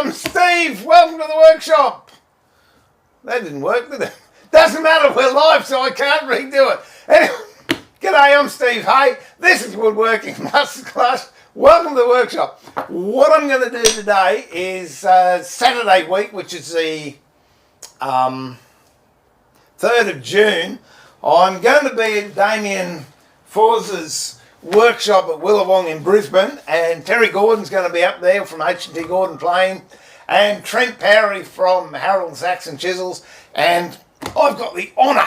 I'm Steve. Welcome to the workshop. That didn't work, did it? Doesn't matter, we're live, so I can't redo it. Anyway, g'day, I'm Steve. Hey, this is Woodworking Masterclass. Welcome to the workshop. What I'm going to do today is Saturday week, which is the 3rd of June. I'm going to be at Damien Forza's workshop at Willawong in Brisbane, and Terry Gordon's going to be up there from HNT Gordon playing, and Trent Powery from Harold Saxon Chisels, and I've got the honour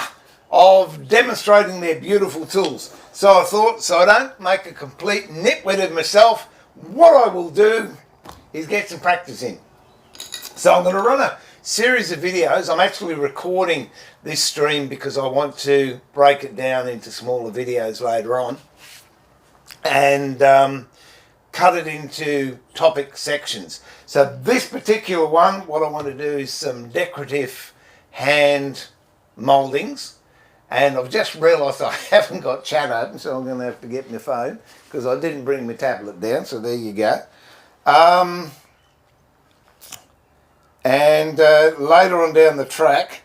of demonstrating their beautiful tools. So I thought, so I don't make a complete nitwit of myself, what I will do is get some practice in. So I'm going to run a series of videos. I'm actually recording this stream because I want to break it down into smaller videos later on and cut it into topic sections. So this particular one, what I want to do is some decorative hand mouldings, and I've just realised I haven't got chat open, so I'm going to have to get my phone because I didn't bring my tablet down, so there you go. And later on down the track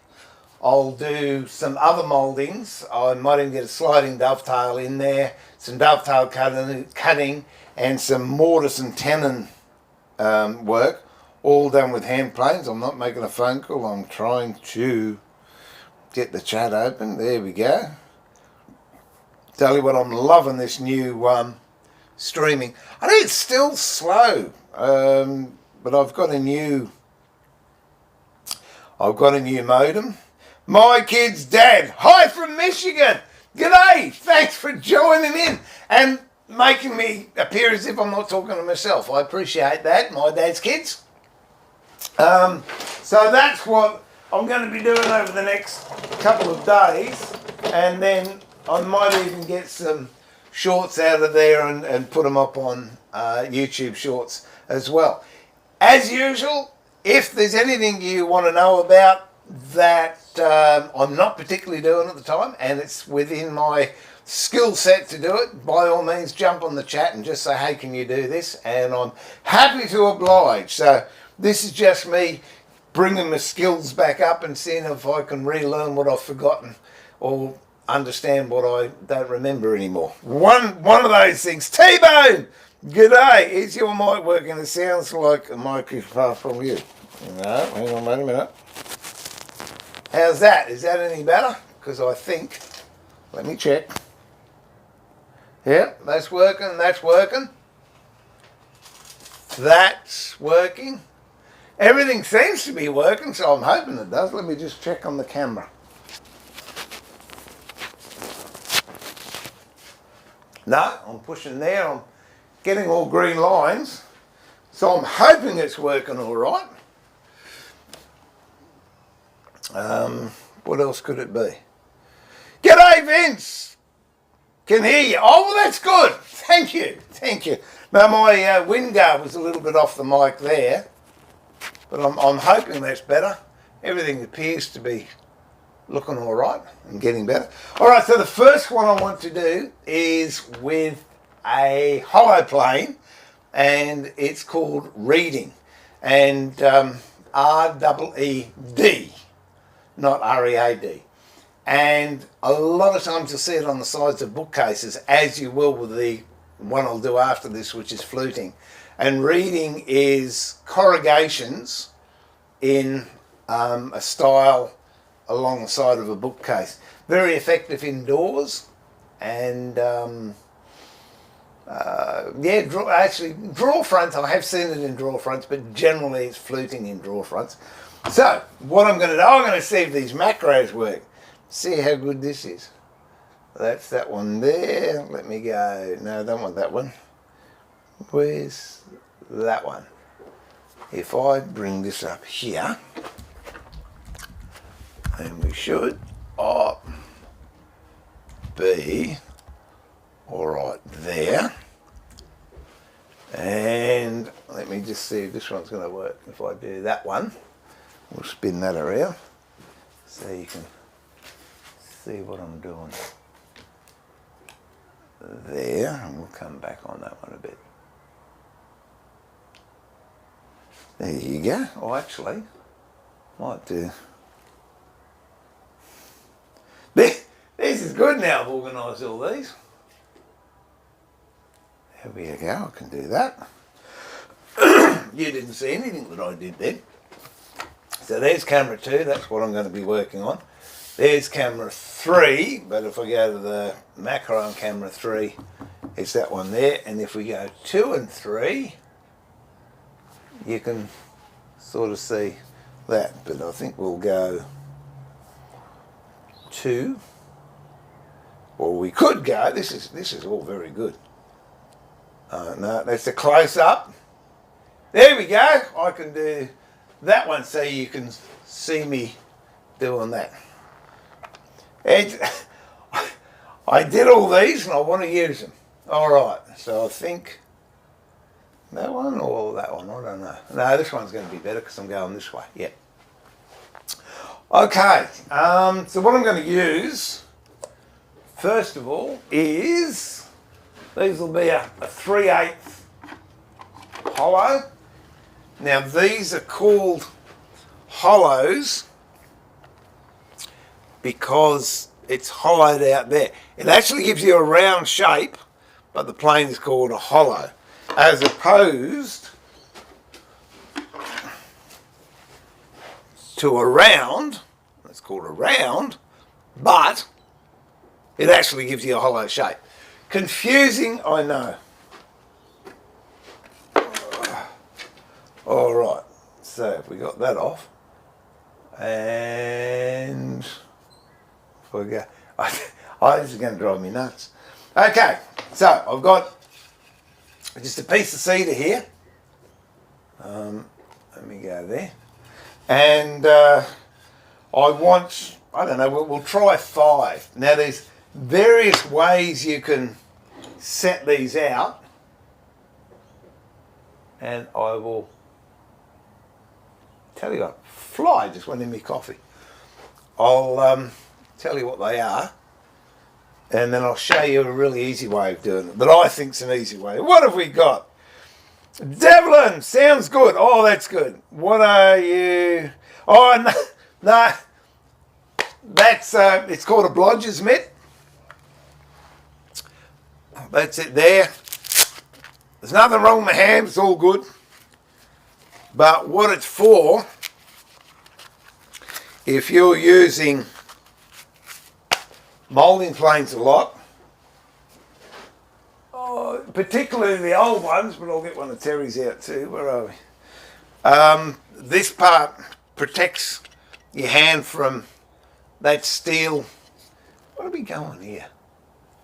I'll do some other mouldings. I might even get a sliding dovetail in there, some dovetail cutting and some mortise and tenon work, all done with hand planes. I'm not making a phone call, I'm trying to get the chat open. There we go. Tell you what, I'm loving this new streaming. I think it's still slow, but I've got a new modem. My kid's dad, hi from Michigan. G'day, thanks for joining in and making me appear as if I'm not talking to myself. I appreciate that, my dad's kids. So that's what I'm going to be doing over the next couple of days, and then I might even get some shorts out of there and put them up on YouTube shorts as well. As usual, if there's anything you want to know about that I'm not particularly doing at the time and it's within my skill set to do it, by all means jump on the chat and just say, hey, can you do this? And I'm happy to oblige. So this is just me bringing my skills back up and seeing if I can relearn what I've forgotten or understand what I don't remember anymore. One of those things. T-Bone, g'day. Is your mic working? It sounds like a mic is far from you. No, hang on, wait a minute. How's that? Is that any better? Because I think, let me check. Yeah, that's working, that's working. That's working. Everything seems to be working, so I'm hoping it does. Let me just check on the camera. No, I'm pushing there. I'm getting all green lines. So I'm hoping it's working all right. What else could it be? G'day, Vince. Can hear you. Oh, well, that's good. Thank you. Thank you. Now, my wind guard was a little bit off the mic there, but I'm hoping that's better. Everything appears to be looking all right and getting better. All right, so the first one I want to do is with a hollow plane, and it's called reeding, and R-E-E-D, not R-E-A-D. And a lot of times you'll see it on the sides of bookcases, as you will with the one I'll do after this, which is fluting. And reeding is corrugations in a style along the side of a bookcase. Very effective indoors, and drawer fronts, I have seen it in drawer fronts, but generally it's fluting in drawer fronts. So what I'm going to do, I'm going to see if these macros work. See how good this is. That's that one there. Let me go. No, I don't want that one. Where's that one? If I bring this up here, and we should be all right there. And let me just see if this one's going to work. If I do that one, we'll spin that around so you can see what I'm doing there, and we'll come back on that one a bit. There you go. Oh, actually, might do. This is good now. I've organised all these. There we go. I can do that. You didn't see anything that I did then. So there's camera 2. That's what I'm going to be working on. There's camera 3, but if I go to the macro on camera 3, it's that one there. And if we go 2 and 3, you can sort of see that. But I think we'll go 2, or we could go. This is all very good. No, that's a close up. There we go. I can do that one so you can see me doing that. I did all these and I want to use them. All right, so I think that one or that one, I don't know. No, this one's going to be better because I'm going this way. Yeah. Okay, so what I'm going to use, first of all, is, these will be a 3/8 hollow. Now these are called hollows because it's hollowed out there. It actually gives you a round shape, but the plane is called a hollow, as opposed to a round. It's called a round, but it actually gives you a hollow shape. Confusing, I know. All right, so if we got that off, and if we go, this is going to drive me nuts. Okay, so I've got just a piece of cedar here. Let me go there, and I don't know, we'll try 5. Now there's various ways you can set these out, and I will tell you what, fly just went in my coffee. I'll tell you what they are, and then I'll show you a really easy way of doing it, that I think's an easy way. What have we got? Devlin, sounds good. Oh, that's good. What are you? Oh, no. That's, it's called a blodger's mitt. That's it there. There's nothing wrong with my hand, it's all good. But what it's for, if you're using moulding planes a lot, particularly the old ones, but I'll get one of Terry's out too. Where are we? This part protects your hand from that steel. What are we going here?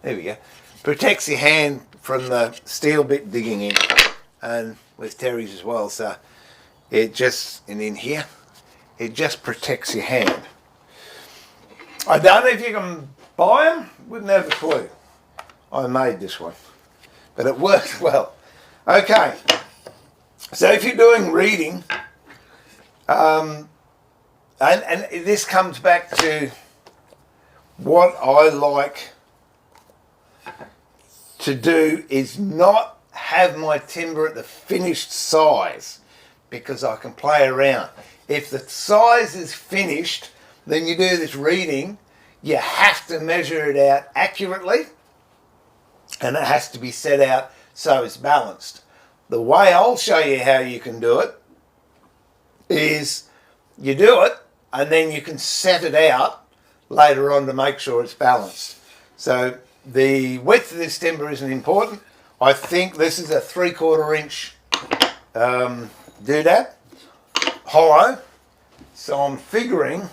There we go. Protects your hand from the steel bit digging in, and with Terry's as well. So it just, and in here, it just protects your hand. I don't know if you can buy them. Wouldn't have a clue. I made this one, but it works well. Okay, so if you're doing reading, and this comes back to what I like to do is not have my timber at the finished size, because I can play around. If the size is finished, then you do this reading, you have to measure it out accurately, and it has to be set out so it's balanced. The way I'll show you how you can do it is you do it and then you can set it out later on to make sure it's balanced. So the width of this timber isn't important. I think this is a 3/4 inch doodad, hollow. So I'm figuring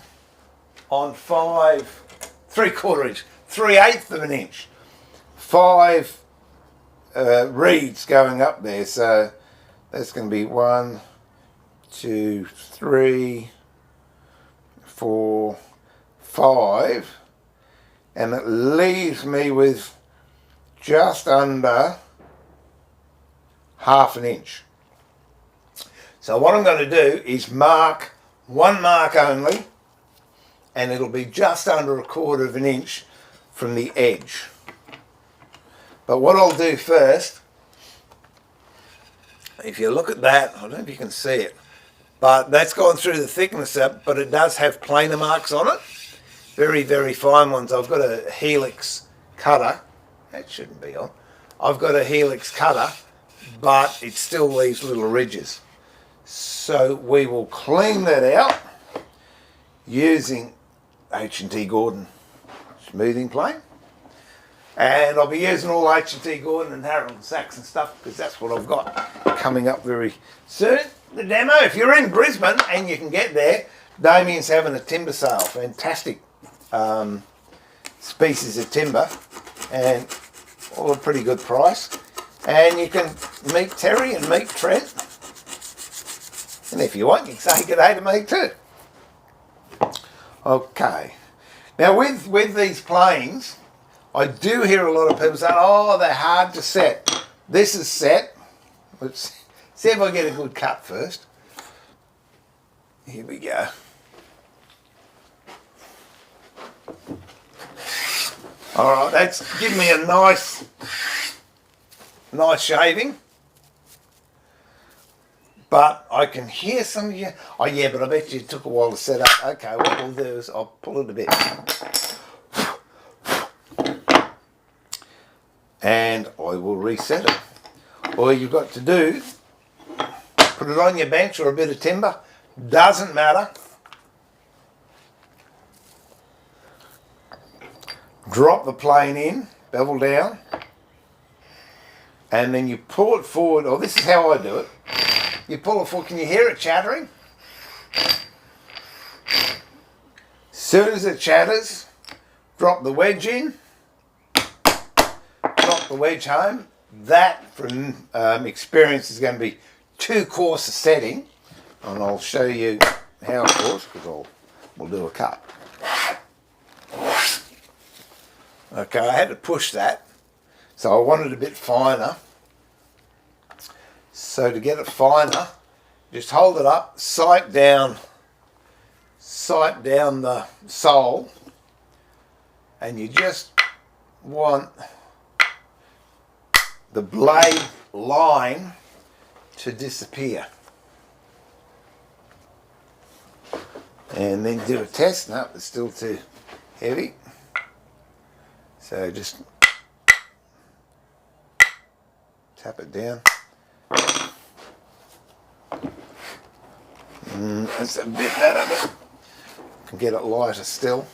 on 3/4 inch, 3/8 of an inch, 5 reeds going up there. So that's going to be 1, 2, 3, 4, 5, and it leaves me with just under 1/2 an inch. So what I'm going to do is mark one mark only, and it'll be just under 1/4 an inch from the edge. But what I'll do first, if you look at that, I don't know if you can see it, But that's gone through the thickness up, but it does have planer marks on it. Very, very fine ones. I've got a helix cutter. That shouldn't be on. I've got a helix cutter, but it still leaves little ridges. So we will clean that out using HNT Gordon smoothing plane. And I'll be using all HNT Gordon and Harold Sachs and stuff because that's what I've got coming up very soon. The demo, if you're in Brisbane and you can get there, Damien's having a timber sale. Fantastic species of timber and all a pretty good price. And you can meet Terry and meet Trent. And if you want, you can say good day to me too. Okay. Now with these planes, I do hear a lot of people saying, oh, they're hard to set. This is set. Let's see if I get a good cut first. Here we go. All right, that's given me a nice shaving. But I can hear some of you, oh yeah, but I bet you it took a while to set up. Okay, what we'll do is I'll pull it a bit. And I will reset it. All you've got to do, put it on your bench or a bit of timber, doesn't matter. Drop the plane in, bevel down, and then you pull it forward, or this is how I do it. You pull it forward, can you hear it chattering? As soon as it chatters, drop the wedge in, drop the wedge home. That, from experience, is going to be too coarse a setting, and I'll show you how coarse because we'll do a cut. Okay, I had to push that, so I want it a bit finer. So to get it finer, just hold it up, sight down the sole, and you just want the blade line to disappear. And then do a test. No, it's still too heavy. So just tap it down. That's a bit better, but can get it lighter still.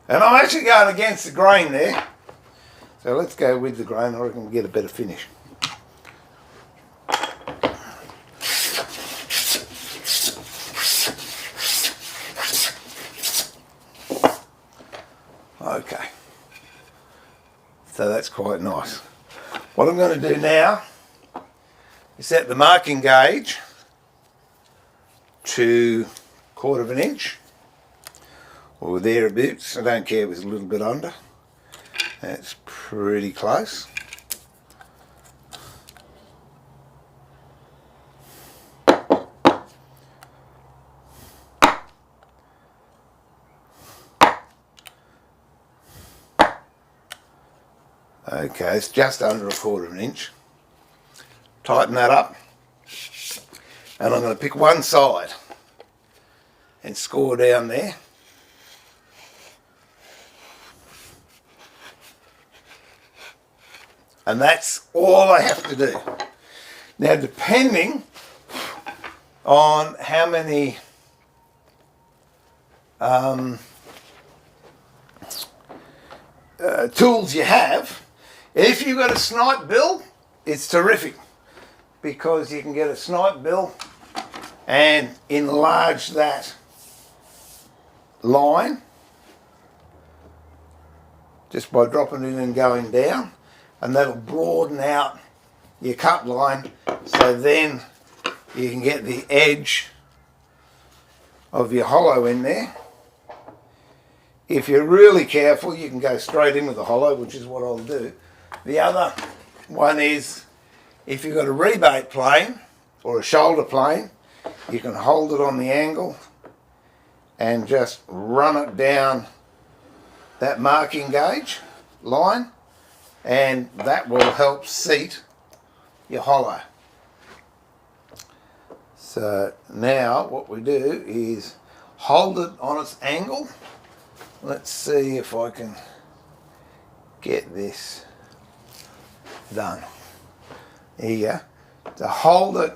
And I'm actually going against the grain there. So let's go with the grain. I reckon we'll get a better finish. Okay. So that's quite nice. What I'm going to do now is set the marking gauge to 1/4 of an inch. Or thereabouts. I don't care if it's a little bit under. That's pretty close. Okay, it's just under 1/4 of an inch. Tighten that up. And I'm going to pick one side and score down there. And that's all I have to do. Now, depending on how many tools you have, if you've got a snipe bill, it's terrific because you can get a snipe bill and enlarge that line just by dropping it in and going down. And that'll broaden out your cut line, so then you can get the edge of your hollow in there. If you're really careful, you can go straight in with the hollow, which is what I'll do. The other one is If you've got a rebate plane or a shoulder plane, you can hold it on the angle and just run it down that marking gauge line, and that will help seat your hollow. So now what we do is hold it on its angle. Let's see if I can get this done. There you go. To hold it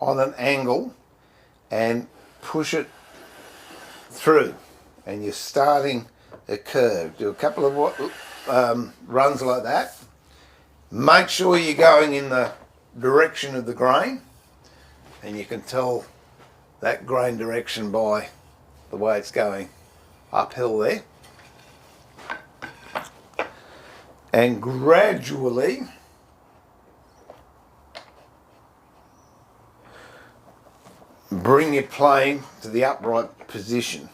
on an angle and push it through, and you're starting a curve. Do a couple of runs like that. Make sure you're going in the direction of the grain, and you can tell that grain direction by the way it's going uphill there. And gradually bring your plane to the upright position.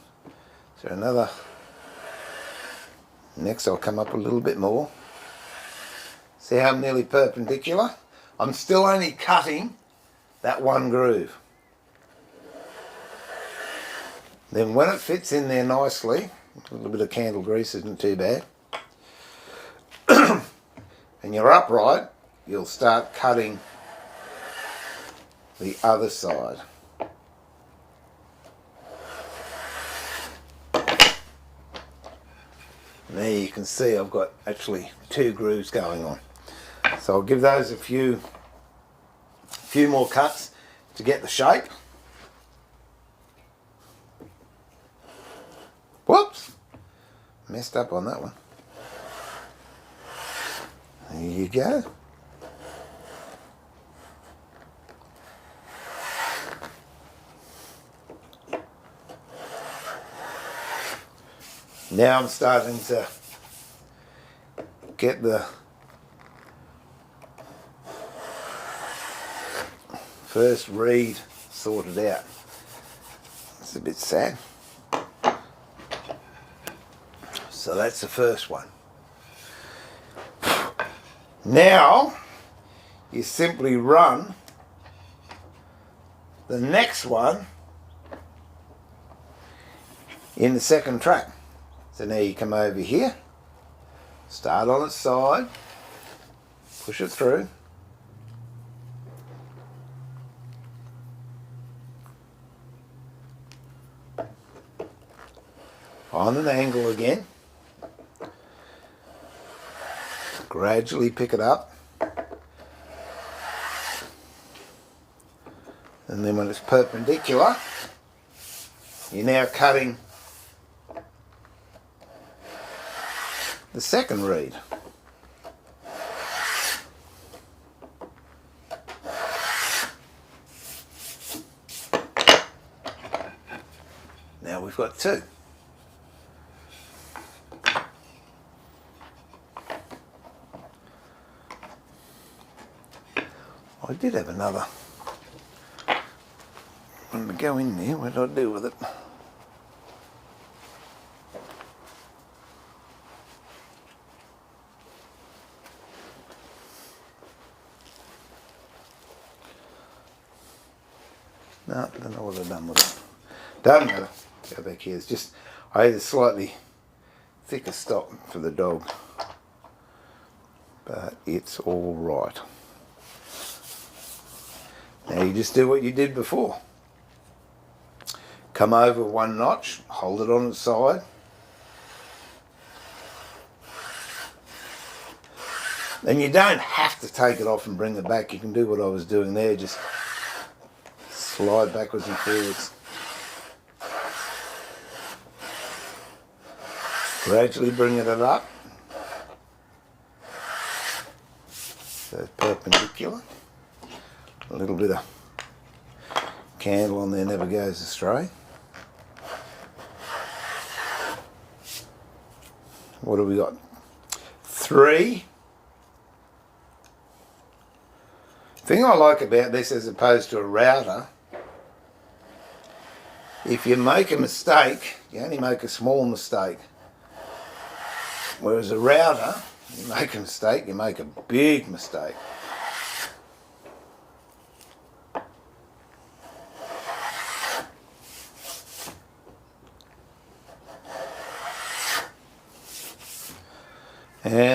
So next I'll come up a little bit more. See how I'm nearly perpendicular? I'm still only cutting that one groove. Then when it fits in there nicely, a little bit of candle grease isn't too bad, and you're upright, you'll start cutting the other side. And there you can see I've got actually 2 grooves going on. So I'll give those a few more cuts to get the shape. Whoops! Messed up on that one. There you go. Now I'm starting to get the first reed sorted out. It's a bit sad. So that's the first one. Now you simply run the next one in the second track. So now you come over here, start on its side, push it through, on an angle again, gradually pick it up, and then when it's perpendicular, you're now cutting the second reed. Now we've got 2. I did have another one to go in there. What did I do with it? No, I don't know what I've done with it. Don't matter. Go back here. It's just I had a slightly thicker stock for the dog, but it's all right. Now you just do what you did before. Come over 1 notch, hold it on its side. And you don't have to take it off and bring it back. You can do what I was doing there, just slide backwards and forwards. Gradually bringing it up. So it's perpendicular. A little bit of candle on there never goes astray. What have we got? 3. The thing I like about this as opposed to a router, if you make a mistake, you only make a small mistake. Whereas a router, you make a mistake, you make a big mistake.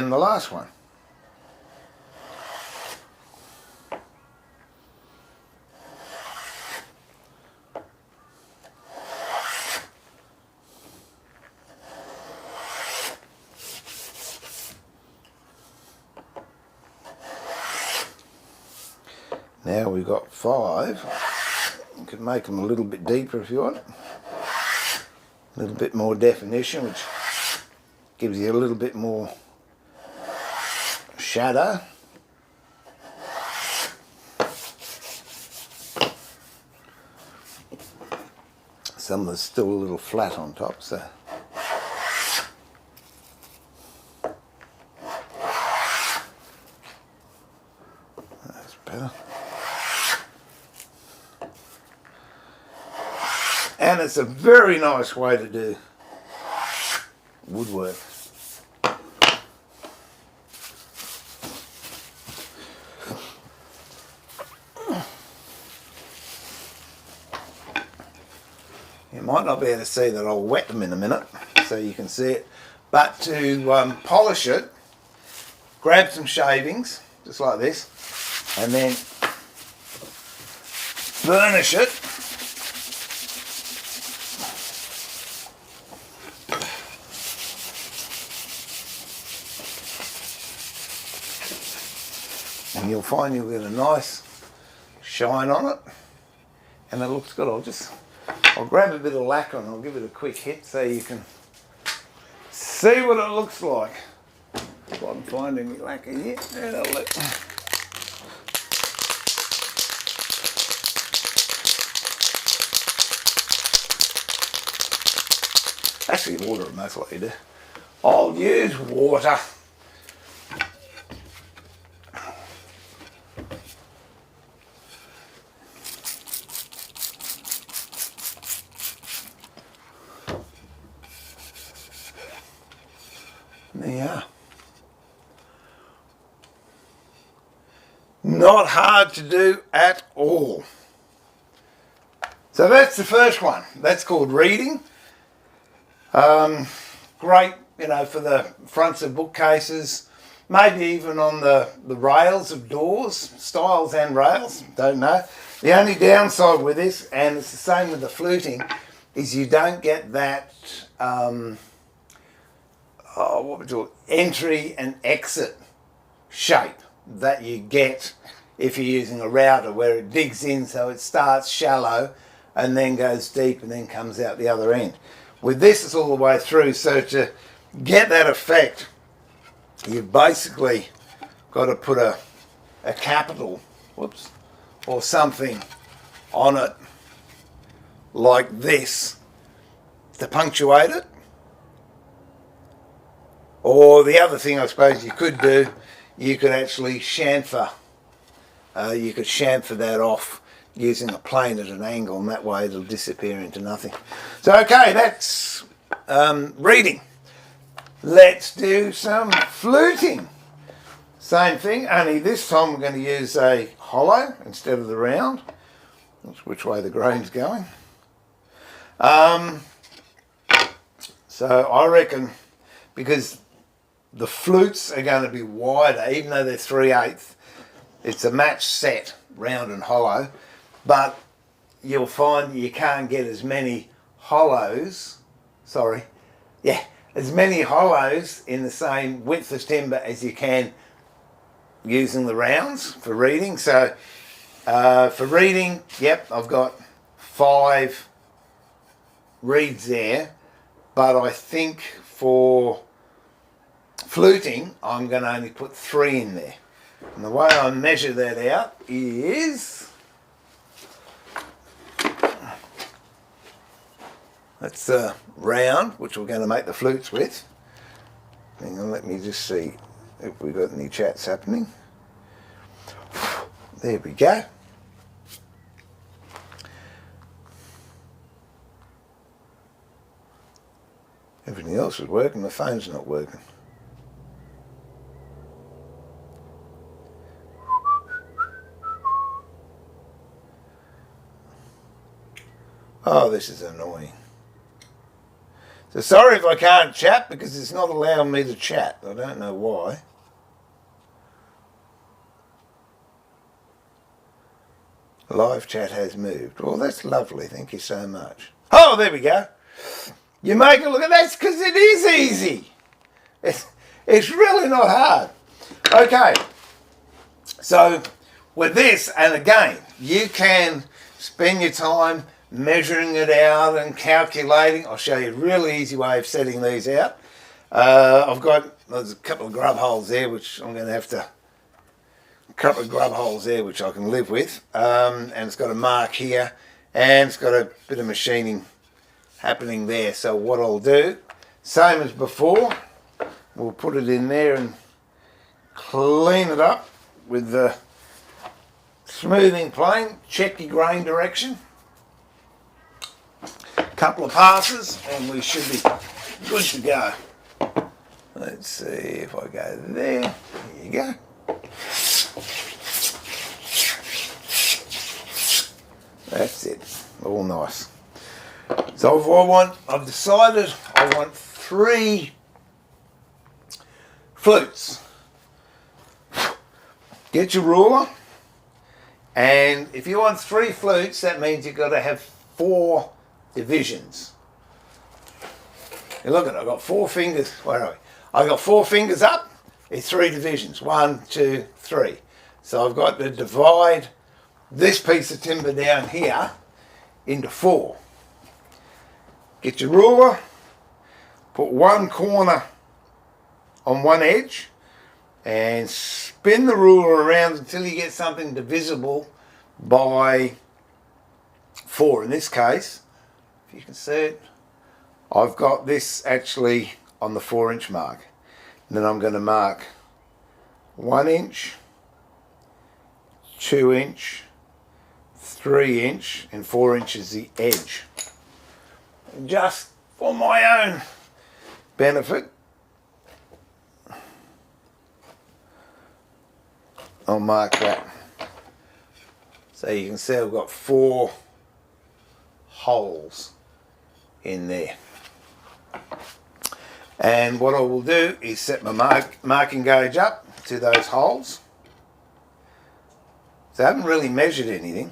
and the last one. Now we've got 5. You could make them a little bit deeper if you want. A little bit more definition, which gives you a little bit more shadow. Some of them are still a little flat on top, so that's better. And it's a very nice way to do woodwork. You might not be able to see that. I'll wet them in a minute so you can see it. But to polish it, grab some shavings, just like this, and then burnish it. And you'll find you'll get a nice shine on it, and it looks good. I'll grab a bit of lacquer and I'll give it a quick hit so you can see what it looks like. If I can find any lacquer here, and I'll let. Actually, water it most likely do. I'll use water. There you are. Not hard to do at all. So that's the first one. That's called reading. Great, you know, for the fronts of bookcases, maybe even on the rails of doors, stiles and rails, don't know. The only downside with this, and it's the same with the fluting, is you don't get that what we call entry and exit shape that you get if you're using a router, where it digs in, so it starts shallow and then goes deep and then comes out the other end. With this, it's all the way through, so to get that effect, you've basically got to put a capital, whoops, or something on it like this to punctuate it. Or the other thing I suppose you could do, you could actually chamfer. You could chamfer that off using a plane at an angle, and that way it'll disappear into nothing. So okay, that's reading. Let's do some fluting. Same thing, only this time we're going to use a hollow instead of the round. That's which way the grain's going. So I reckon, because the flutes are going to be wider, even though they're 3/8, it's a match set, round and hollow, but you'll find you can't get as many hollows, as many hollows in the same width of timber as you can using the rounds for reading. So for reading, yep, I've got 5 reeds there, but I think for fluting I'm going to only put 3 in there. And the way I measure that out is, that's the round, which we're going to make the flutes with. Hang on, let me just see if we've got any chats happening. There we go. Everything else is working, the phone's not working. Oh, this is annoying. So sorry if I can't chat because it's not allowing me to chat. I don't know why. Live chat has moved. Well, that's lovely. Thank you so much. Oh, there we go. You make it look at that because it is easy. It's really not hard. Okay. So with this, and again, you can spend your time measuring it out and calculating. I'll show you a really easy way of setting these out. There's a couple of grub holes there, which I'm going to have to, which I can live with. And it's got a mark here, and it's got a bit of machining happening there. So what I'll do, same as before, we'll put it in there and clean it up with the smoothing plane. Check your grain direction. Couple of passes and we should be good to go. Let's see if I go there. There you go. That's it. All nice. So I've decided I want 3 flutes. Get your ruler, and if you want 3 flutes, that means you've got to have 4 divisions. And look at it, I've got 4 fingers. Where are we? I've got 4 fingers up. It's 3 divisions. 1, 2, 3. So I've got to divide this piece of timber down here into 4. Get your ruler, put one corner on one edge, and spin the ruler around until you get something divisible by 4. In this case, if you can see it, I've got this actually on the 4-inch mark. And then I'm going to mark 1 inch, 2 inch, 3 inch, and 4 inches the edge. And just for my own benefit, I'll mark that. So you can see I've got 4 holes in there. And what I will do is set my marking gauge up to those holes. So I haven't really measured anything.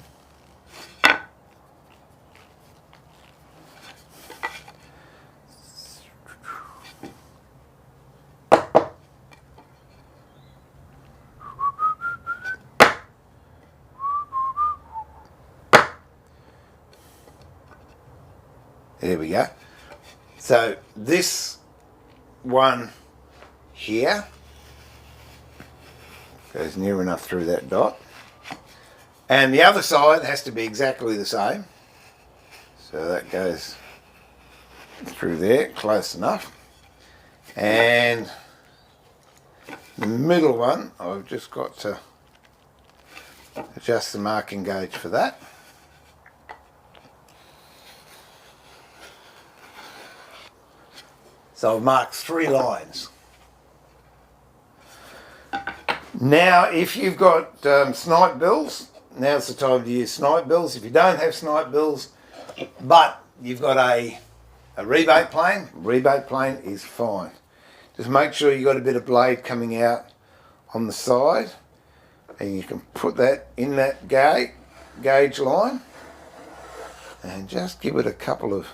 There we go. So this one here goes near enough through that dot, and the other side has to be exactly the same. So that goes through there, close enough. And the middle one, I've just got to adjust the marking gauge for that. So I've marked 3 lines. Now, if you've got snipe bills, now's the time to use snipe bills. If you don't have snipe bills, but you've got a rebate plane is fine. Just make sure you've got a bit of blade coming out on the side, and you can put that in that gauge line, and just give it a couple of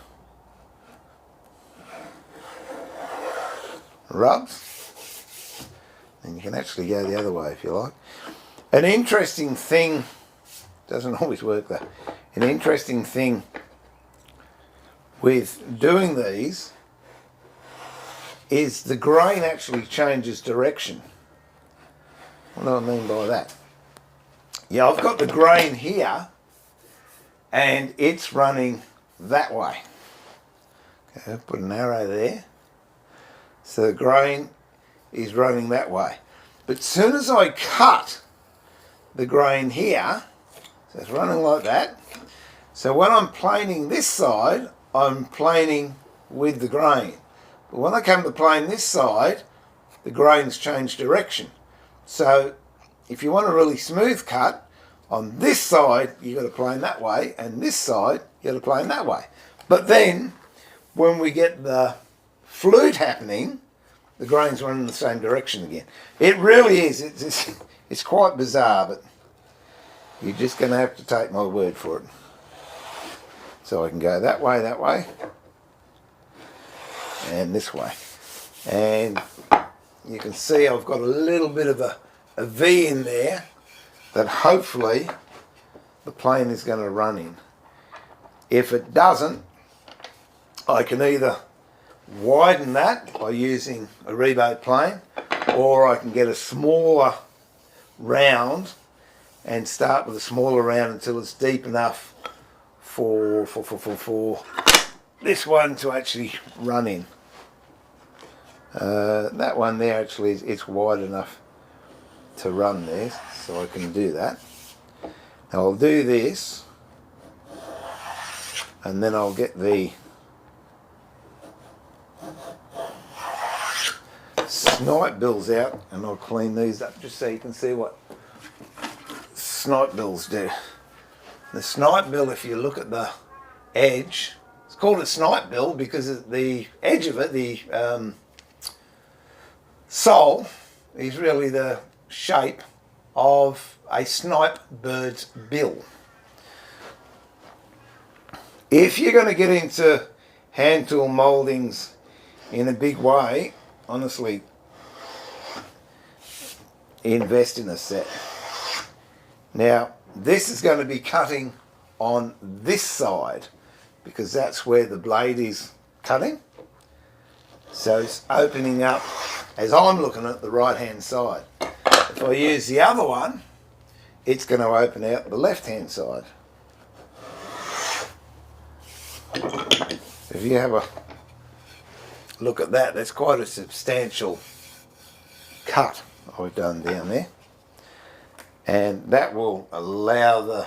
rubs, and you can actually go the other way if you like. An interesting thing, doesn't always work though, an interesting thing with doing these is the grain actually changes direction. What do I mean by that? Yeah, I've got the grain here and it's running that way. Okay, put an arrow there. So the grain is running that way. But as soon as I cut the grain here, so it's running like that. So when I'm planing this side, I'm planing with the grain. But when I come to plane this side, the grain's changed direction. So if you want a really smooth cut, on this side you've got to plane that way, and this side you've got to plane that way. But then when we get the flute happening, the grains run in the same direction again. It really is. It's quite bizarre, but you're just going to have to take my word for it. So I can go that way, and this way. And you can see I've got a little bit of a V in there that hopefully the plane is going to run in. If it doesn't, I can either widen that by using a rebate plane, or I can get a smaller round and start with a smaller round until it's deep enough for this one to actually run in. That one there actually it's wide enough to run there, so I can do that. Now I'll do this, and then I'll get the snipe bills out and I'll clean these up just so you can see what snipe bills do. The snipe bill, if you look at the edge, it's called a snipe bill because the edge of it, the sole, is really the shape of a snipe bird's bill. If you're going to get into hand tool mouldings in a big way, honestly, invest in a set. Now, this is going to be cutting on this side because that's where the blade is cutting. So it's opening up, as I'm looking at the right hand side. If I use the other one, it's going to open out the left hand side. If you have a look at that, that's quite a substantial cut I've done down there. And that will allow the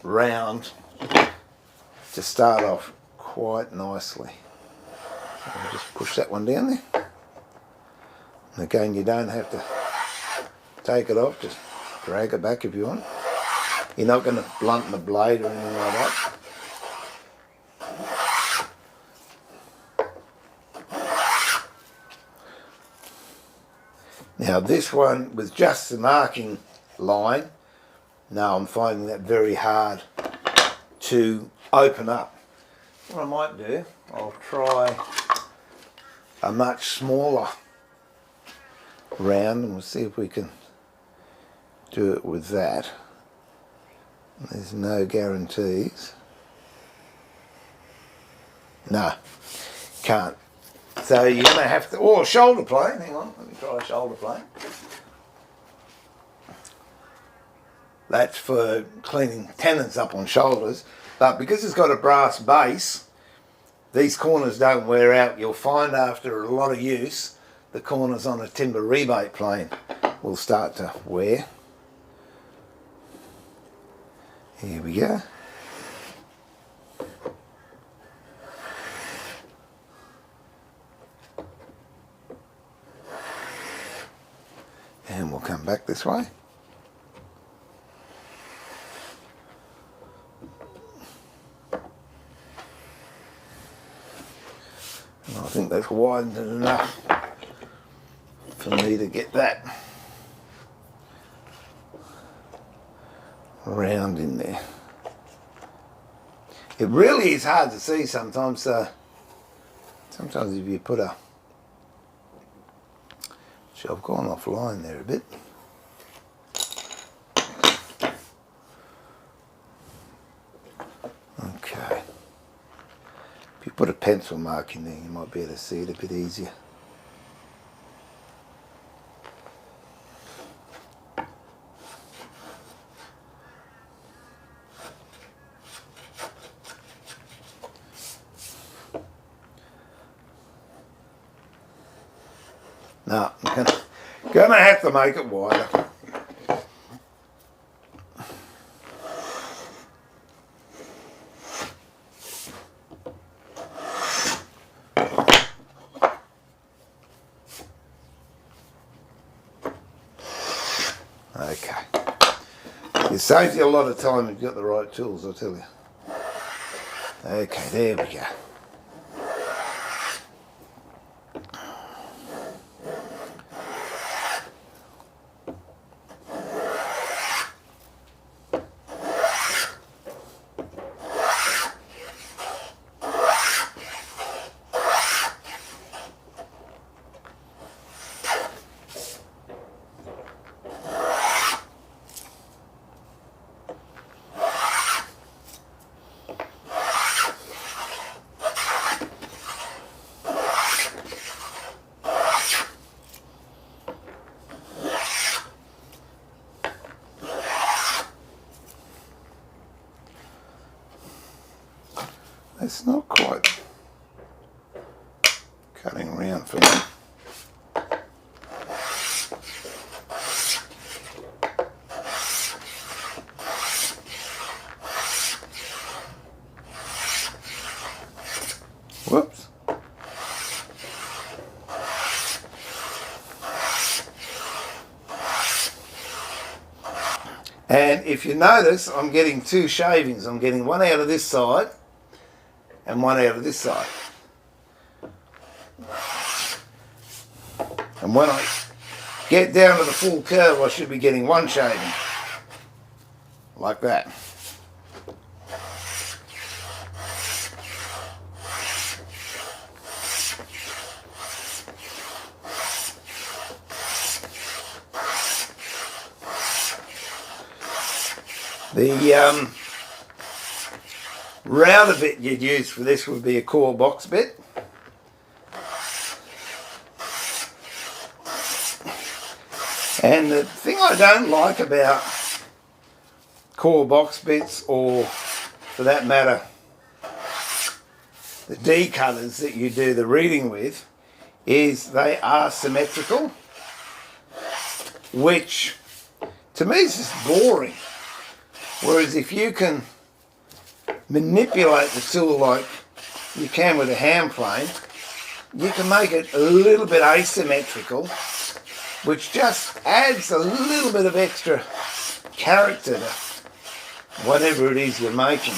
round to start off quite nicely. So I'll just push that one down there. And again, you don't have to take it off, just drag it back if you want. You're not going to blunt the blade or anything like that. Now this one with just the marking line, now I'm finding that very hard to open up. What I might do, I'll try a much smaller round and we'll see if we can do it with that. There's no guarantees. No, can't. So you're going to have to, or a shoulder plane, hang on, let me try a shoulder plane. That's for cleaning tendons up on shoulders, but because it's got a brass base, these corners don't wear out. You'll find after a lot of use, the corners on a timber rebate plane will start to wear. Here we go. And we'll come back this way. And I think that's widened it enough for me to get that round in there. It really is hard to see sometimes. Sometimes if you put a... I've gone offline there a bit. Okay. If you put a pencil mark in there, you might be able to see it a bit easier. No, I'm gonna have to make it wider. Okay. It saves you a lot of time if you've got the right tools, I'll tell you. Okay, there we go. It's not quite cutting around for me. Whoops. And if you notice, I'm getting two shavings. I'm getting one out of this side and one out of this side. And when I get down to the full curve, I should be getting one shaving. Like that. The router bit you'd use for this would be a core box bit. And the thing I don't like about core box bits, or for that matter the D-cutters that you do the reading with, is they are symmetrical, which to me is just boring. Whereas if you can manipulate the tool like you can with a hand plane, you can make it a little bit asymmetrical, which just adds a little bit of extra character to whatever it is you're making,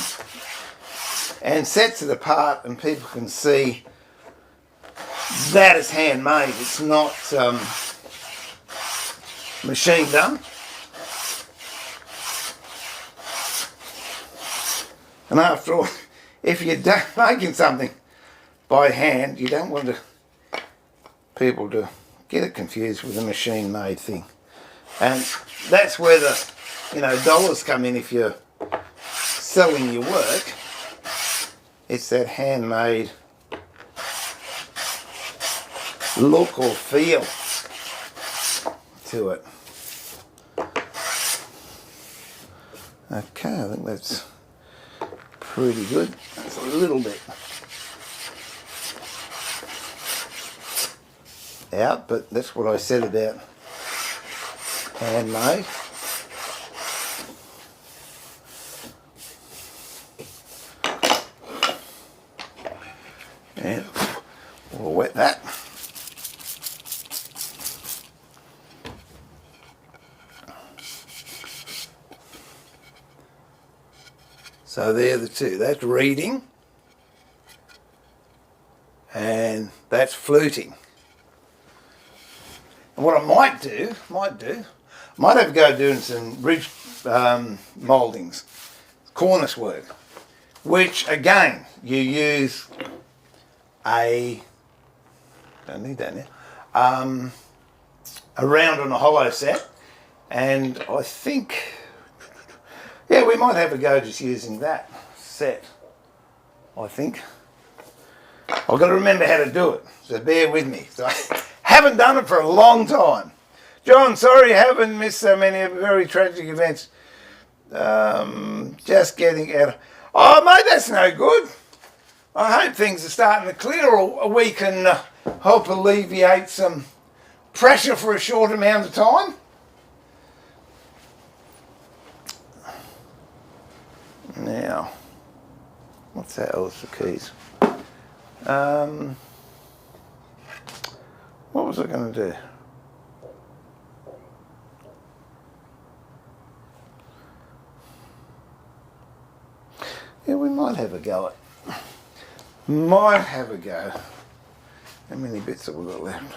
and sets it apart, and people can see that is handmade. It's not machine done. And after all, if you're making something by hand, you don't want people to get it confused with a machine-made thing. And that's where the dollars come in if you're selling your work. It's that handmade look or feel to it. Okay, I think that's pretty good. That's a little bit out, but that's what I said about handmade. And we'll wet that. So they're the two. That's reading and that's fluting. And what I might have a go doing some ridge mouldings, cornice work, which again you use don't need that now, a round on a hollow set, and I think, yeah, we might have a go just using that set, I think. I've got to remember how to do it, so bear with me. So I haven't done it for a long time. John, sorry you haven't missed so many very tragic events. Just getting out. Oh, mate, that's no good. I hope things are starting to clear, or we can help alleviate some pressure for a short amount of time. Now, what's that? Oh, it's the keys. What was I going to do? Yeah, we might have a go at. Might have a go. How many bits have we got left?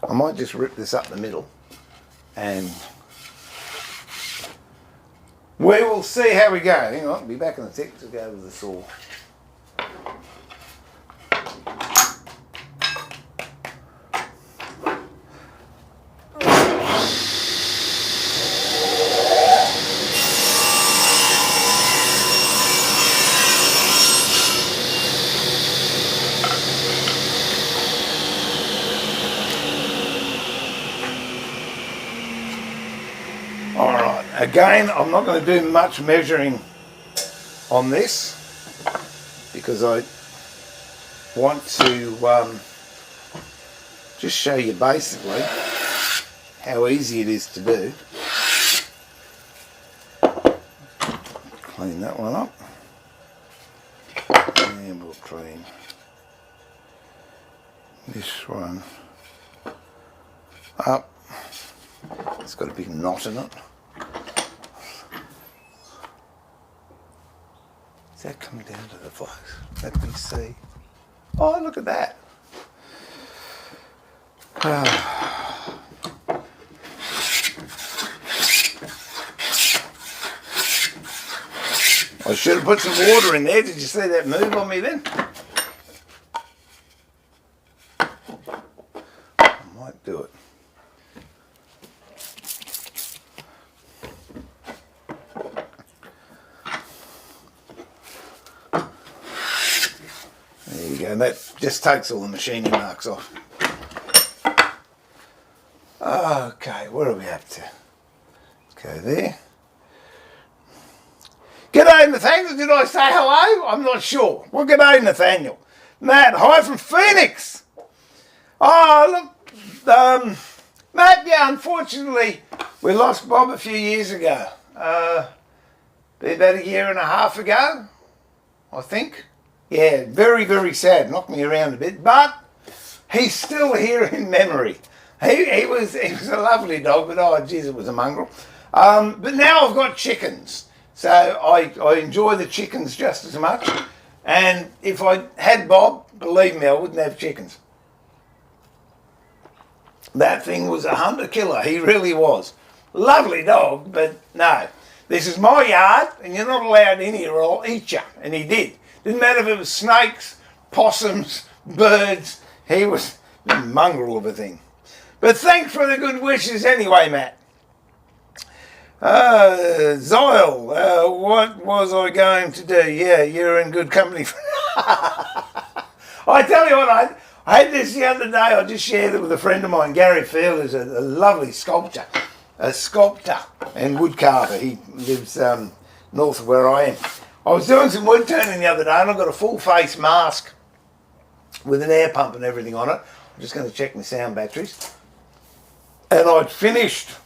I might just rip this up the middle, and we will see how we go. Hang on, I'll be back in a sec to go with the saw. Alright, again, I'm not going to do much measuring on this because I want to just show you basically how easy it is to do. Clean that one up, and we'll clean this one up. It's got a big knot in it. Is that coming down to the box? Let me see. Oh, look at that. I should have put some water in there. Did you see that move on me then? I might do it. There you go. And that just takes all the machining marks off. Okay, what are we up to? Let's go there. G'day Nathaniel, did I say hello? I'm not sure. Well, g'day Nathaniel. Matt, hi from Phoenix. Oh, look, Matt, yeah, unfortunately, we lost Bob a few years ago. About a year and a half ago, I think. Yeah, very, very sad. Knocked me around a bit, but he's still here in memory. He was a lovely dog, but oh, geez, it was a mongrel. But now I've got chickens. So I enjoy the chickens just as much. And if I had Bob, believe me, I wouldn't have chickens. That thing was a hunter killer. He really was. Lovely dog, but no. This is my yard, and you're not allowed in here or I'll eat you. And he did. Didn't matter if it was snakes, possums, birds. He was a mongrel of a thing. But thanks for the good wishes anyway, Matt. Zyle, what was I going to do? Yeah, you're in good company. I tell you what, I had this the other day. I just shared it with a friend of mine, Gary Field, who's a lovely sculptor and wood carver. He lives north of where I am. I was doing some wood turning the other day, and I've got a full face mask with an air pump and everything on it. I'm just going to check my sound batteries. And I'd finished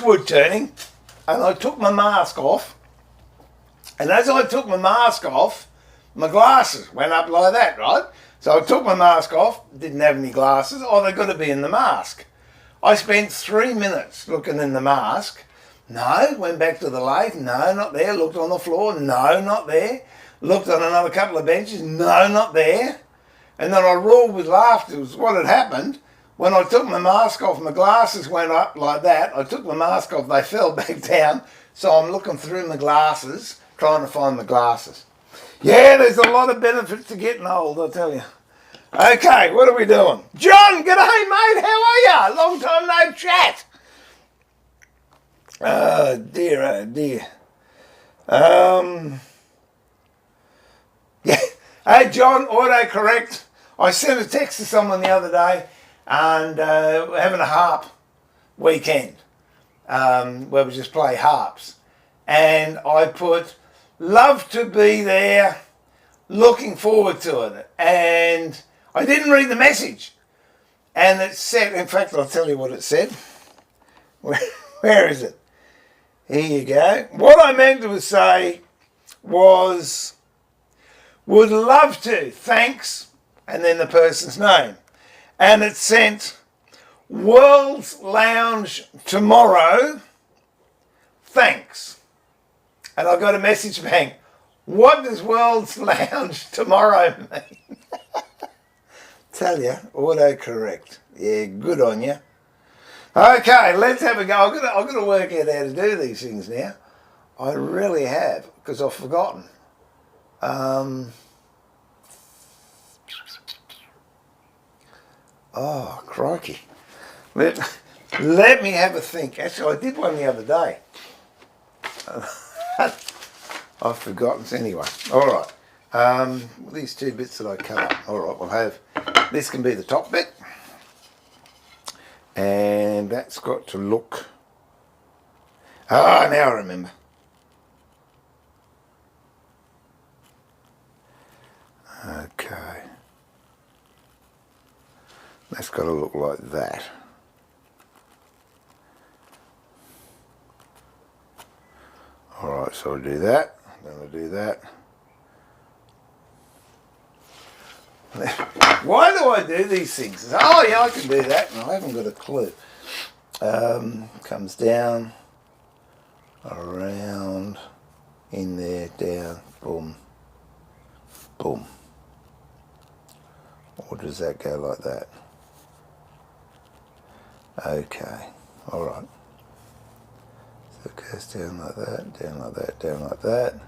wood turning, and I took my mask off, and as I took my mask off, my glasses went up like that, right? So I took my mask off, didn't have any glasses. Oh, they've got to be in the mask. I spent 3 minutes looking in the mask. No, went back to the lathe. No, not there. Looked on the floor. No, not there. Looked on another couple of benches. No, not there. And then I roared with laughter. It was what had happened. When I took my mask off, my glasses went up like that. I took my mask off, they fell back down. So I'm looking through my glasses, trying to find my glasses. Yeah, there's a lot of benefits to getting old, I'll tell you. Okay, what are we doing? John, g'day mate, how are you? Long time no chat. Oh dear, oh dear. Yeah. Hey John, autocorrect. I sent a text to someone the other day, and we're having a harp weekend where we just play harps. And I put, love to be there, looking forward to it. And I didn't read the message. And it said, in fact, I'll tell you what it said. Where is it? Here you go. What I meant to say was, would love to, thanks, and then the person's name. And it sent, World's Lounge tomorrow, thanks. And I got a message back, what does World's Lounge tomorrow mean? Tell you, autocorrect. Yeah, good on you. Okay, let's have a go. I've got to work out how to do these things now. I really have, because I've forgotten. Oh, crikey. Let me have a think. Actually, I did one the other day. I've forgotten. Anyway, all right. These two bits that I cut up. All right, we'll have, this can be the top bit. And that's got to look, now I remember. That's got to look like that. Alright, so I do that, then I do that. Why do I do these things? Oh yeah, I can do that, and I haven't got a clue. Comes down, around, in there, down, boom, boom. Or does that go like that? Okay, alright. So it goes down like that, down like that, down like that,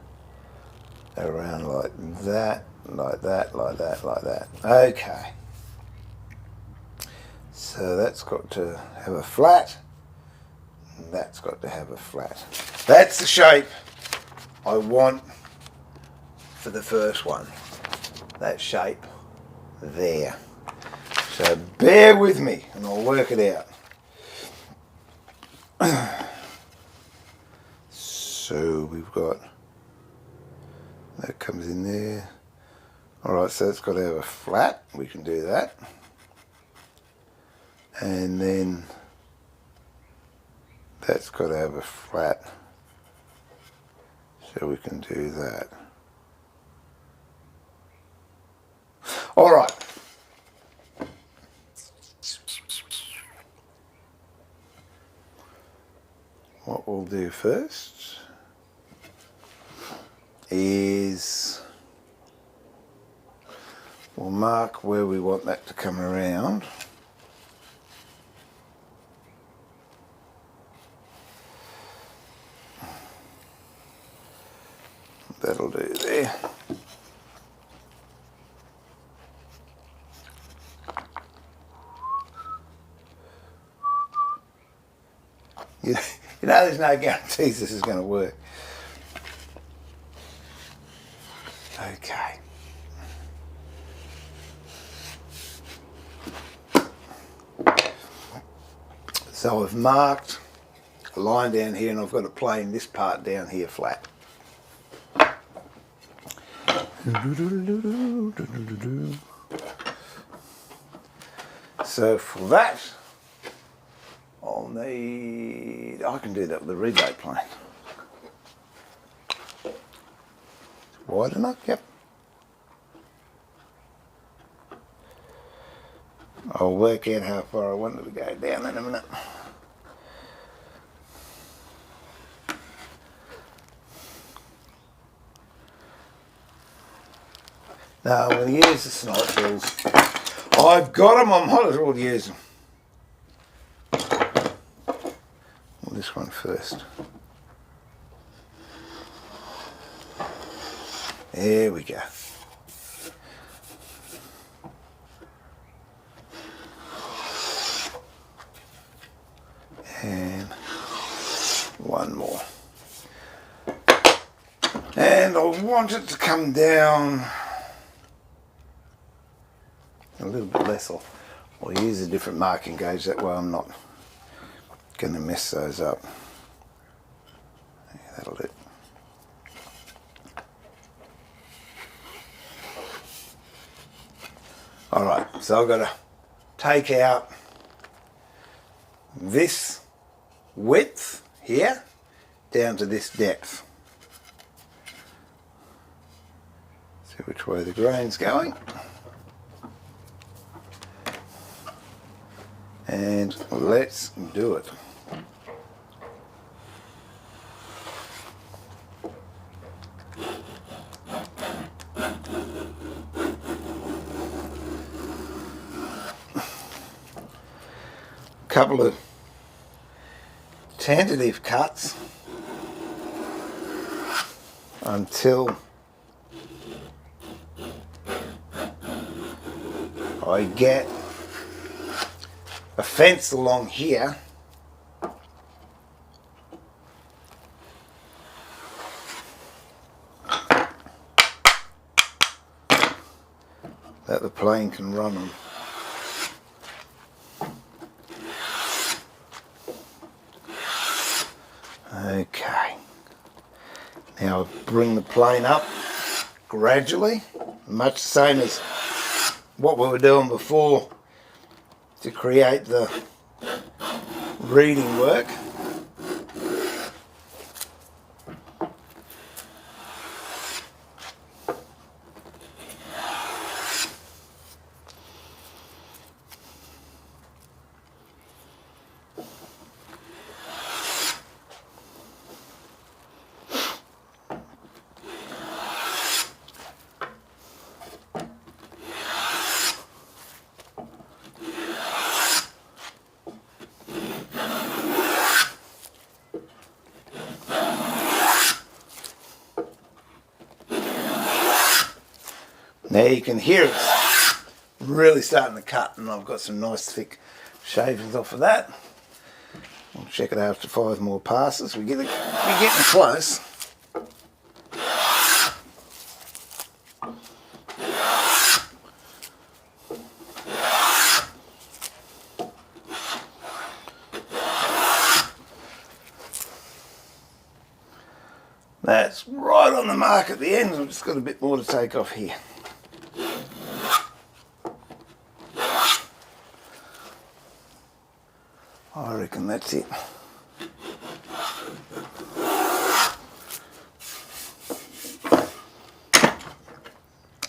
around like that, like that, like that, like that. Okay. So that's got to have a flat, and that's got to have a flat. That's the shape I want for the first one. That shape there. So bear with me and I'll work it out. So we've got, that comes in there. Alright, so it's got to have a flat, we can do that. And then that's got to have a flat, so we can do that. Alright. What we'll do first is we'll mark where we want that to come around. That'll do there. You know there's no guarantees this is going to work. Okay. So I've marked a line down here and I've got to plane this part down here flat. So for that, I'll need, I can do that with a rebate plane. Wide enough? Yep. I'll work out how far I want it to go down in a minute. Now I'm going to use the snipe bills. I've got them, I might as well use them. Well, this one first. There we go. And one more. And I want it to come down a little bit less. I'll use a different marking gauge, that way I'm not going to mess those up. Yeah, that'll do. Alright, so I've got to take out this width here down to this depth. See which way the grain's going. And let's do it. Couple of tentative cuts until I get a fence along here that the plane can run on. Okay, now bring the plane up gradually, much the same as what we were doing before to create the reading work. Now you can hear it's really starting to cut, and I've got some nice thick shavings off of that. We'll check it after 5 more passes. We're getting close. That's right on the mark at the end. I've just got a bit more to take off here. I reckon that's it.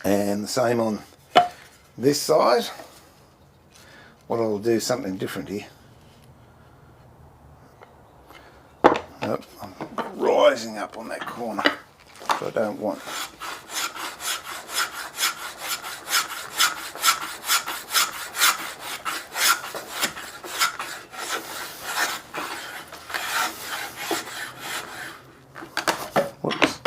And the same on this side. What I'll do is something different here. Nope, I'm rising up on that corner, which I don't want. Whoops.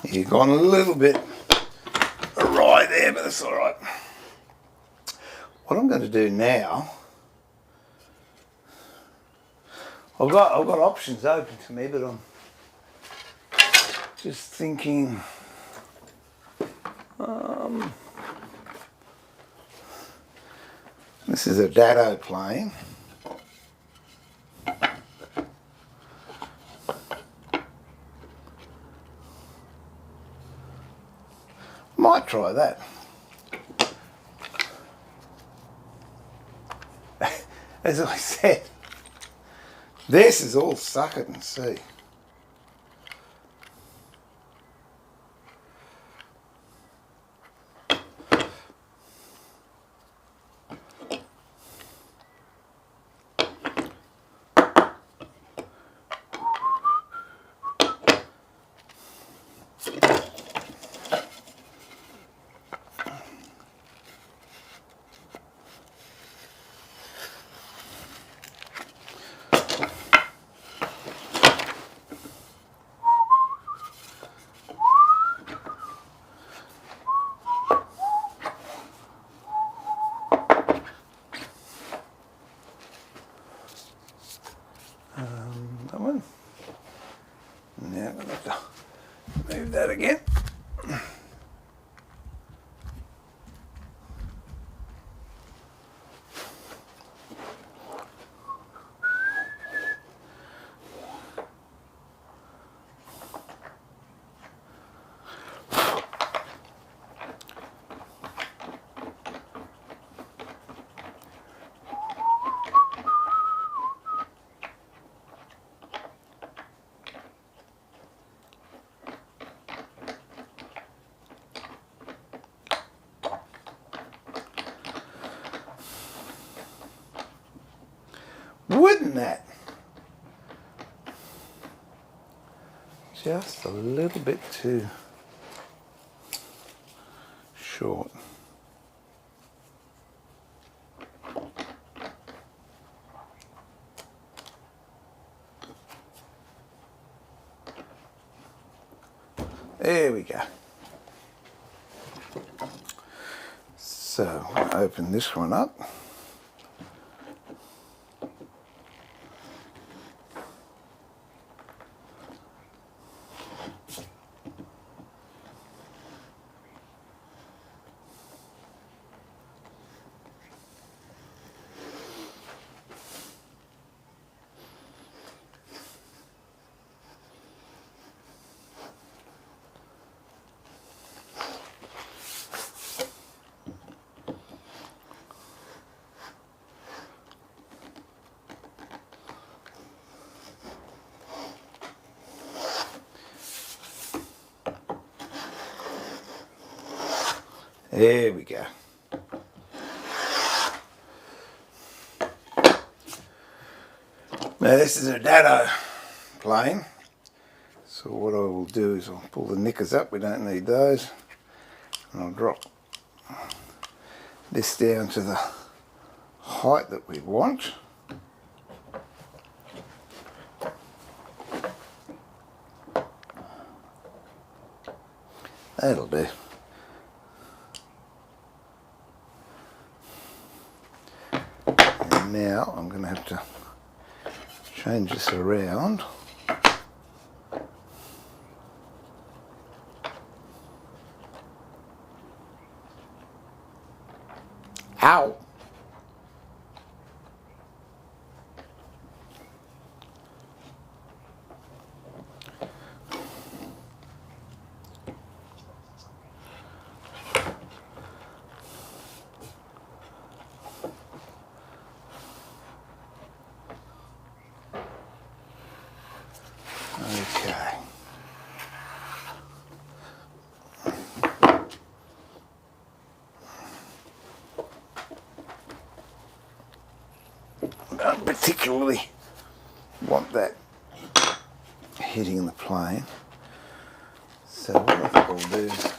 You've gone a little bit awry there, but that's all right. What I'm going to do now, I've got options open to me, but I'm just thinking. This is a dado plane. Might try that. As I said, this is all suck it and see. That one. Now I'm going to have to move that again. Wouldn't that? Just a little bit too short. There we go. So I'll open this one up. There we go. Now this is a dado plane. So what I will do is I'll pull the knickers up, we don't need those. And I'll drop this down to the height that we want. That'll do. And now I'm going to have to change this around. Ow! Okay. I don't particularly want that hitting the plane. So what I think I'll do is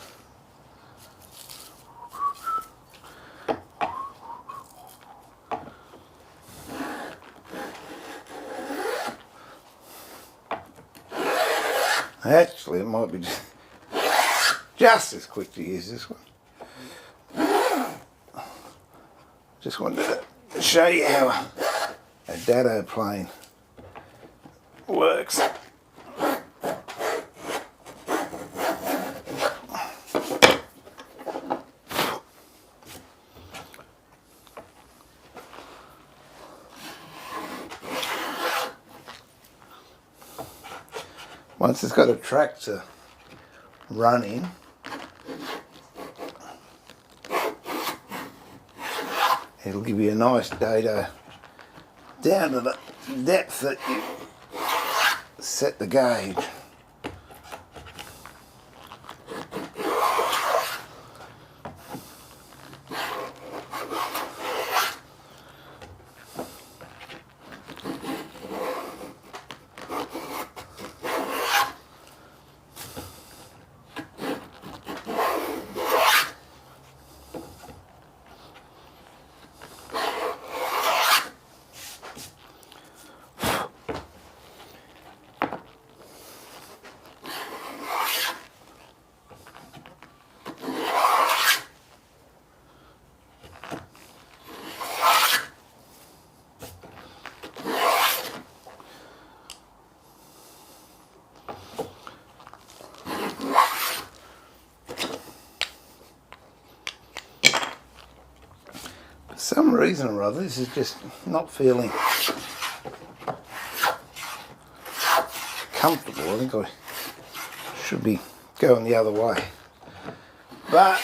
actually it might be just as quick to use this one. Just wanted to show you how a dado plane works. Once it's got a track to run in, it'll give you a nice dado down to the depth that you set the gauge. For some reason or other, this is just not feeling comfortable. I think I should be going the other way. But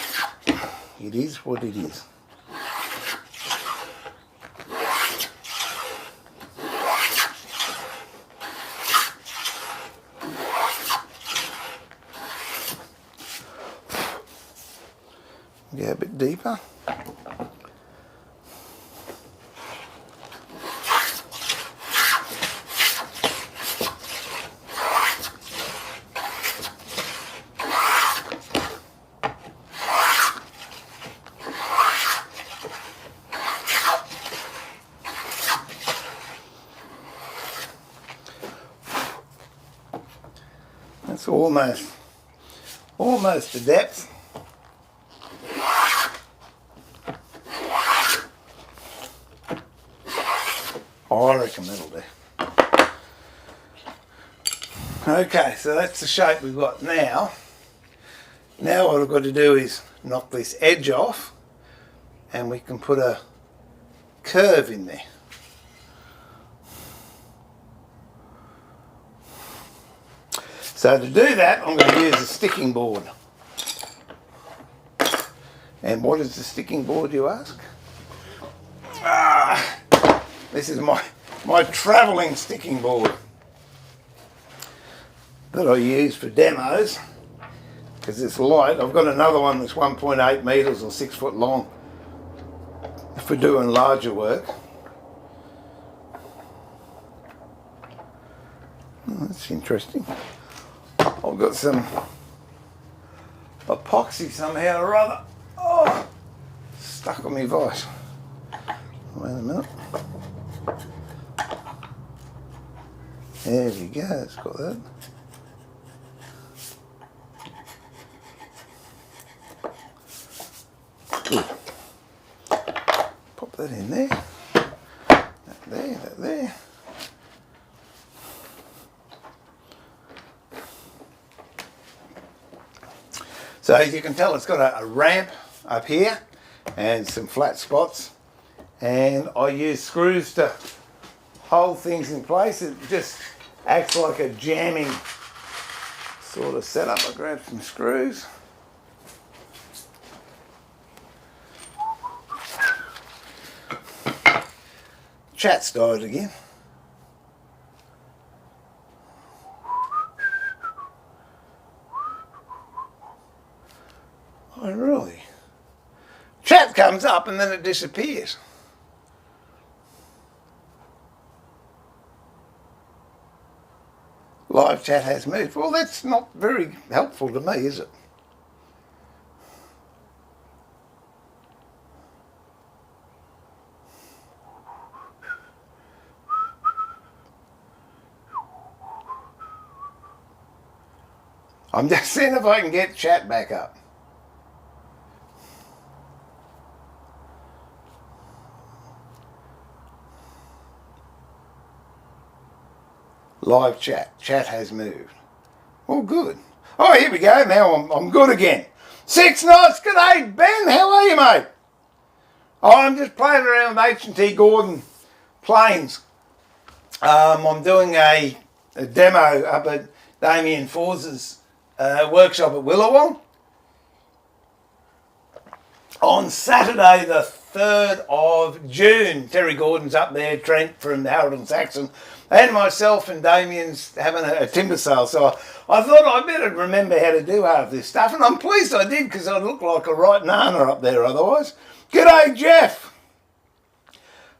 it is what it is. Go a bit deeper. That's almost to depth. I reckon that'll do. Okay, so that's the shape we've got now. Now what I've got to do is knock this edge off and we can put a curve in there. So to do that, I'm going to use a sticking board. And what is the sticking board, you ask? This is my travelling sticking board that I use for demos, because it's light. I've got another one that's 1.8 metres or 6 foot long if we're doing larger work. Oh, that's interesting. I've got some epoxy somehow or other. Oh, stuck on my vise. Wait a minute. There we go, it's got that. Good. Pop that in there. That there, that there. So as you can tell, it's got a ramp up here and some flat spots, and I use screws to hold things in place. It just acts like a jamming sort of setup. I grab some screws. Chat's died again. Oh really? Chat comes up and then it disappears. Live chat has moved. Well, that's not very helpful to me, is it? I'm just seeing if I can get chat back up. Live chat. Chat has moved. Oh, good. Oh, here we go. Now I'm good again. 6 nights. G'day, Ben. How are you, mate? Oh, I'm just playing around with HNT Gordon planes. I'm doing a demo up at Damien Force's workshop at Willawong on Saturday the 3rd of June. Terry Gordon's up there, Trent from Harold and Saxon, and myself and Damien's having a timber sale. So I thought I'd better remember how to do half this stuff, and I'm pleased I did, because I look like a right nana up there otherwise. G'day, Jeff.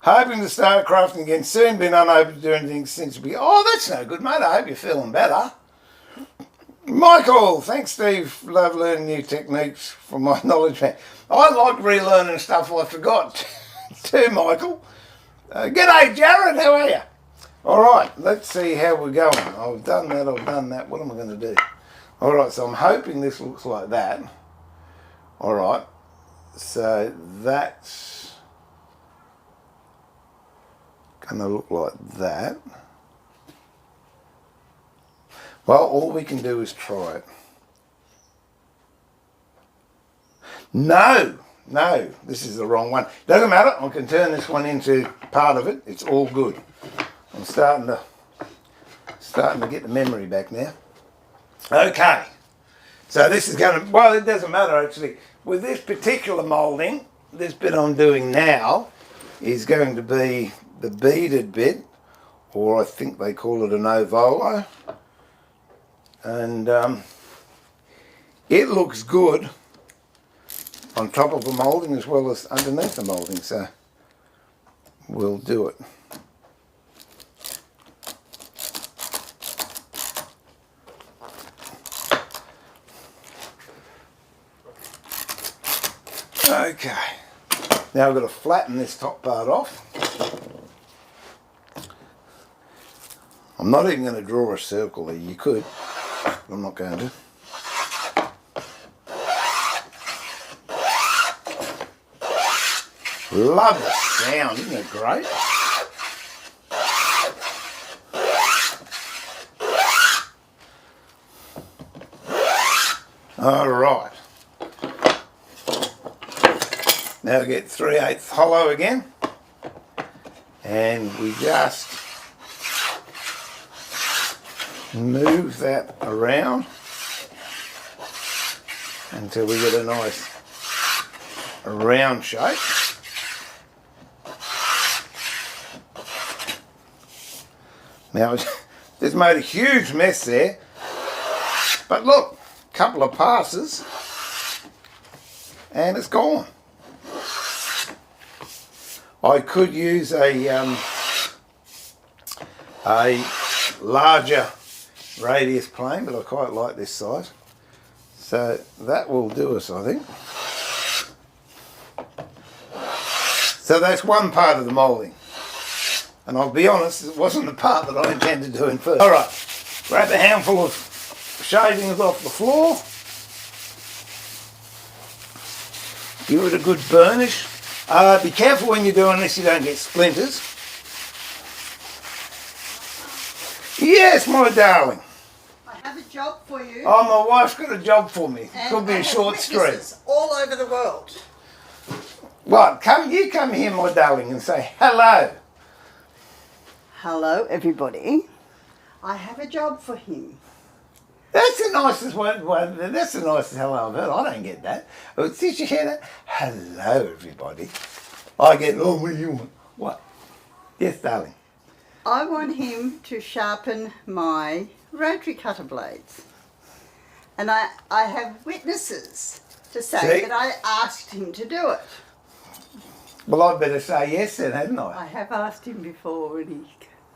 Hoping to start crafting again soon. Been unable to do anything since we... Oh, that's no good, mate. I hope you're feeling better. Michael, thanks, Steve. Love learning new techniques from my knowledge. I like relearning stuff I forgot too, Michael. G'day, Jared. How are you? All right, let's see how we're going. I've done that. What am I going to do? All right, so I'm hoping this looks like that. All right, so that's going to look like that. Well, all we can do is try it. No, this is the wrong one. Doesn't matter, I can turn this one into part of it. It's all good. I'm starting to get the memory back now. Okay, so this is going to, well, it doesn't matter actually. With this particular moulding, this bit I'm doing now is going to be the beaded bit, or I think they call it an ovolo. And it looks good on top of the moulding as well as underneath the moulding, so we'll do it. Okay, now I've got to flatten this top part off. I'm not even going to draw a circle there. You could, but I'm not going to. Love the sound, isn't it great? All right. Now get 3/8 hollow again, and we just move that around until we get a nice round shape. Now, just made a huge mess there, but look, couple of passes and it's gone. I could use a larger radius plane, but I quite like this size. So that will do us, I think. So that's one part of the moulding. And I'll be honest, it wasn't the part that I intended doing first. All right, grab a handful of shavings off the floor. Give it a good burnish. Be careful when you're doing this, you don't get splinters. Yes, my darling. I have a job for you. Oh, my wife's got a job for me. And Could be a short street. all over the world. Right, you come here, my darling, and say hello. Hello, everybody. I have a job for him. That's the nicest one. That's the nicest hello I've heard. I don't get that. Oh, did you hear that? Hello, everybody. I get, oh, what do you want? What? Yes, darling. I want him to sharpen my rotary cutter blades. And I have witnesses to say that I asked him to do it. Well, I'd better say yes then, hadn't I? I have asked him before and he...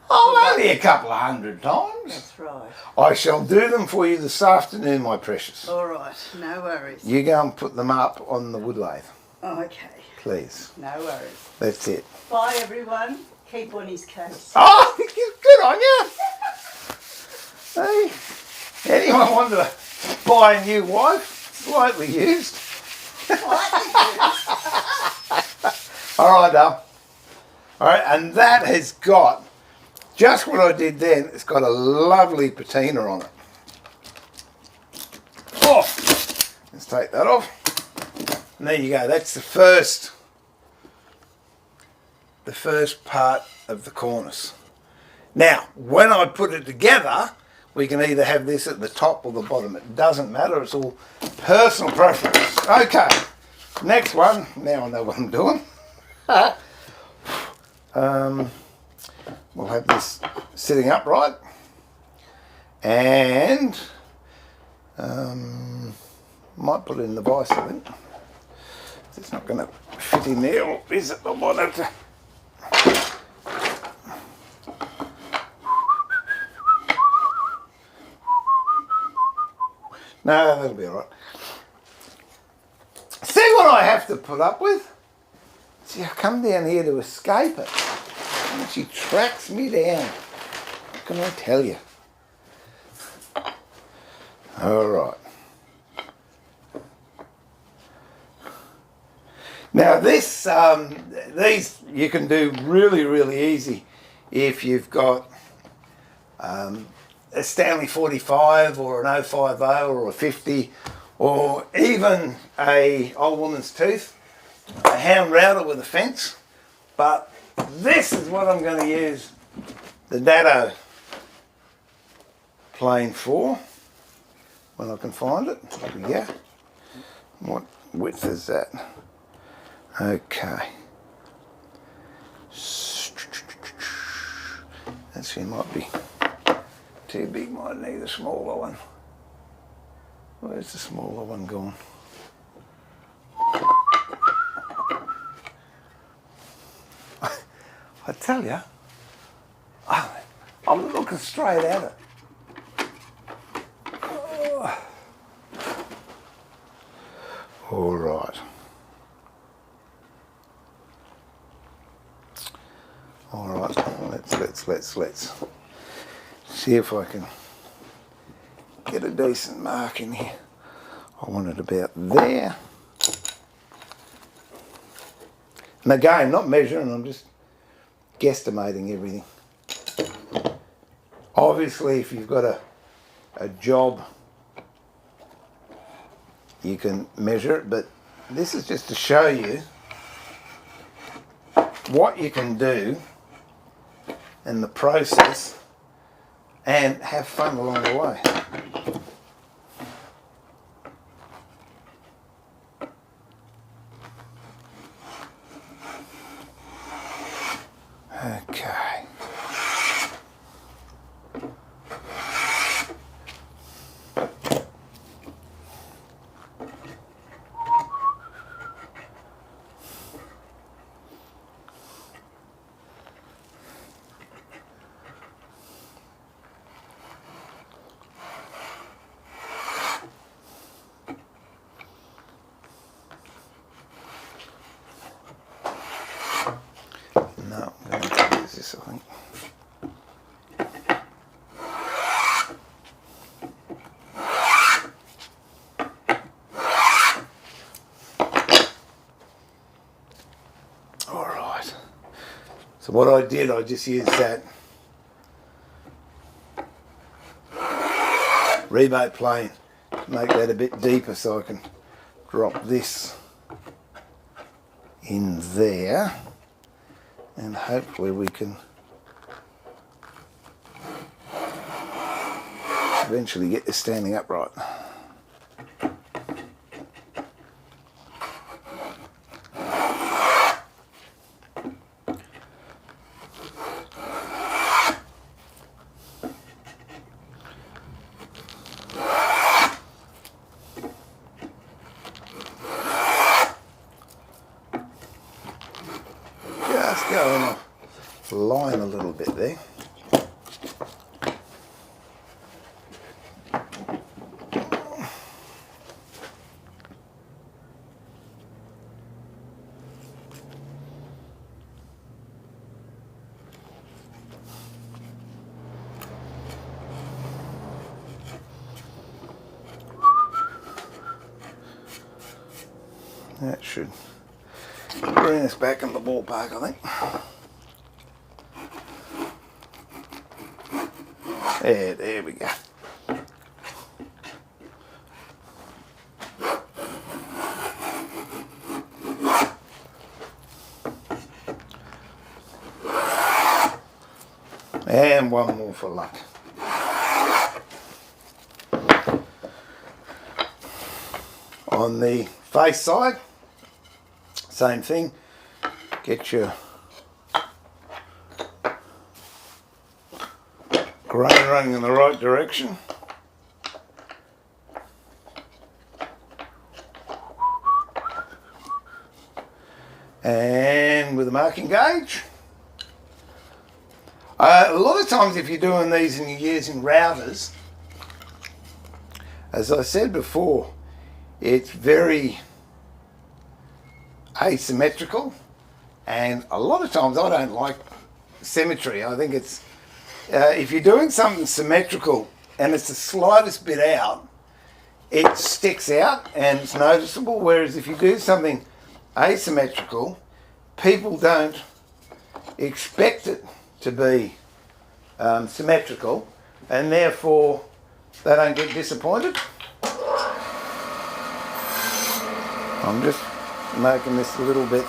Oh, only a couple of 100 times. That's right. I shall do them for you this afternoon, my precious. All right, no worries. You go and put them up on the wood lathe. Okay. Please. No worries. That's it. Bye, everyone. Keep on his case. Oh, good on you. Hey, anyone want to buy a new wife? Slightly used. All right, Dale. All right, and that has got just what I did then. It's got a lovely patina on it. Oh, let's take that off. And there you go. That's the first part of the cornice. Now, when I put it together, we can either have this at the top or the bottom. It doesn't matter. It's all personal preference. Okay, next one. Now I know what I'm doing. We'll have this sitting upright, and might put it in the vise, I think. It's not going to fit in there, or is it? I might have to. No, that'll be all right. See what I have to put up with? See, I come down here to escape it, and she tracks me down. What can I tell you? All right. Now this, these you can do really, really easy if you've got a Stanley 45 or an 050 or a 50 or even a old woman's tooth, a hand router with a fence. But this is what I'm going to use the dado plane for when I can find it. There we go. What width is that? Okay. Actually, might be too big, might need a smaller one. Where's the smaller one gone? I tell you, I'm looking straight at it. Oh. All right. All right, let's see if I can get a decent mark in here. I want it about there. And again, not measuring, I'm just guesstimating everything. Obviously, if you've got a job, you can measure it, but this is just to show you what you can do in the process and have fun along the way. Okay. practice, I think. Alright. So what I did, I just used that rebate plane to make that a bit deeper so I can drop this in there, and hopefully we can eventually get this standing upright. Just going off line a little bit there. That should bring us back in the ballpark, I think. There we go. And one more for luck. On the face side, same thing. Get your grain running in the right direction. And with a marking gauge. A lot of times if you're doing these and you're using routers, as I said before, it's very asymmetrical, and a lot of times I don't like symmetry. I think it's if you're doing something symmetrical and it's the slightest bit out, it sticks out and it's noticeable, whereas if you do something asymmetrical, people don't expect it to be symmetrical, and therefore they don't get disappointed. I'm just making this a little bit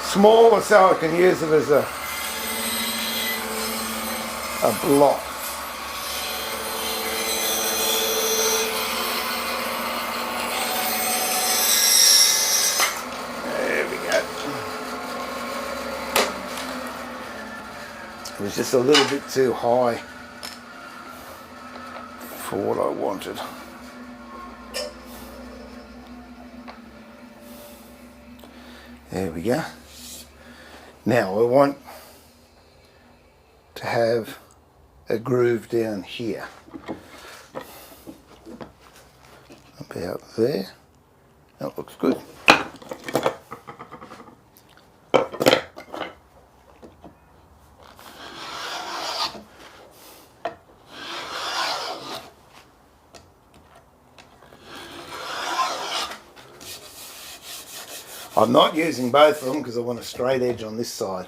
smaller so I can use it as a block. There we go. It was just a little bit too high for what I wanted. There we go. Now I want to have a groove down here. About there. That looks good. I'm not using both of them because I want a straight edge on this side.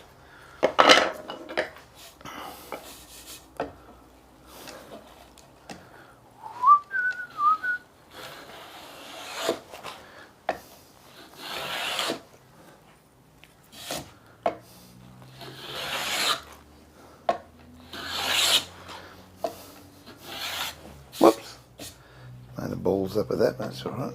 Whoops. Made the balls up of that, that's all right.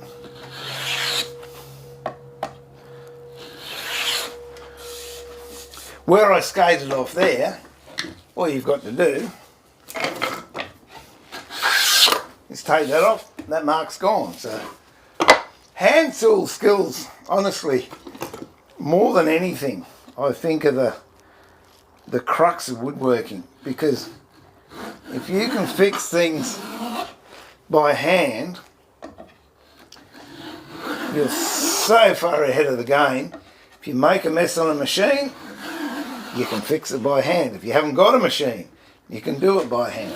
Where I skated off there, all you've got to do is take that off, that mark's gone. So hand tool skills, honestly, more than anything, I think are the crux of woodworking, because if you can fix things by hand, you're so far ahead of the game. If you make a mess on a machine, you can fix it by hand. If you haven't got a machine, you can do it by hand.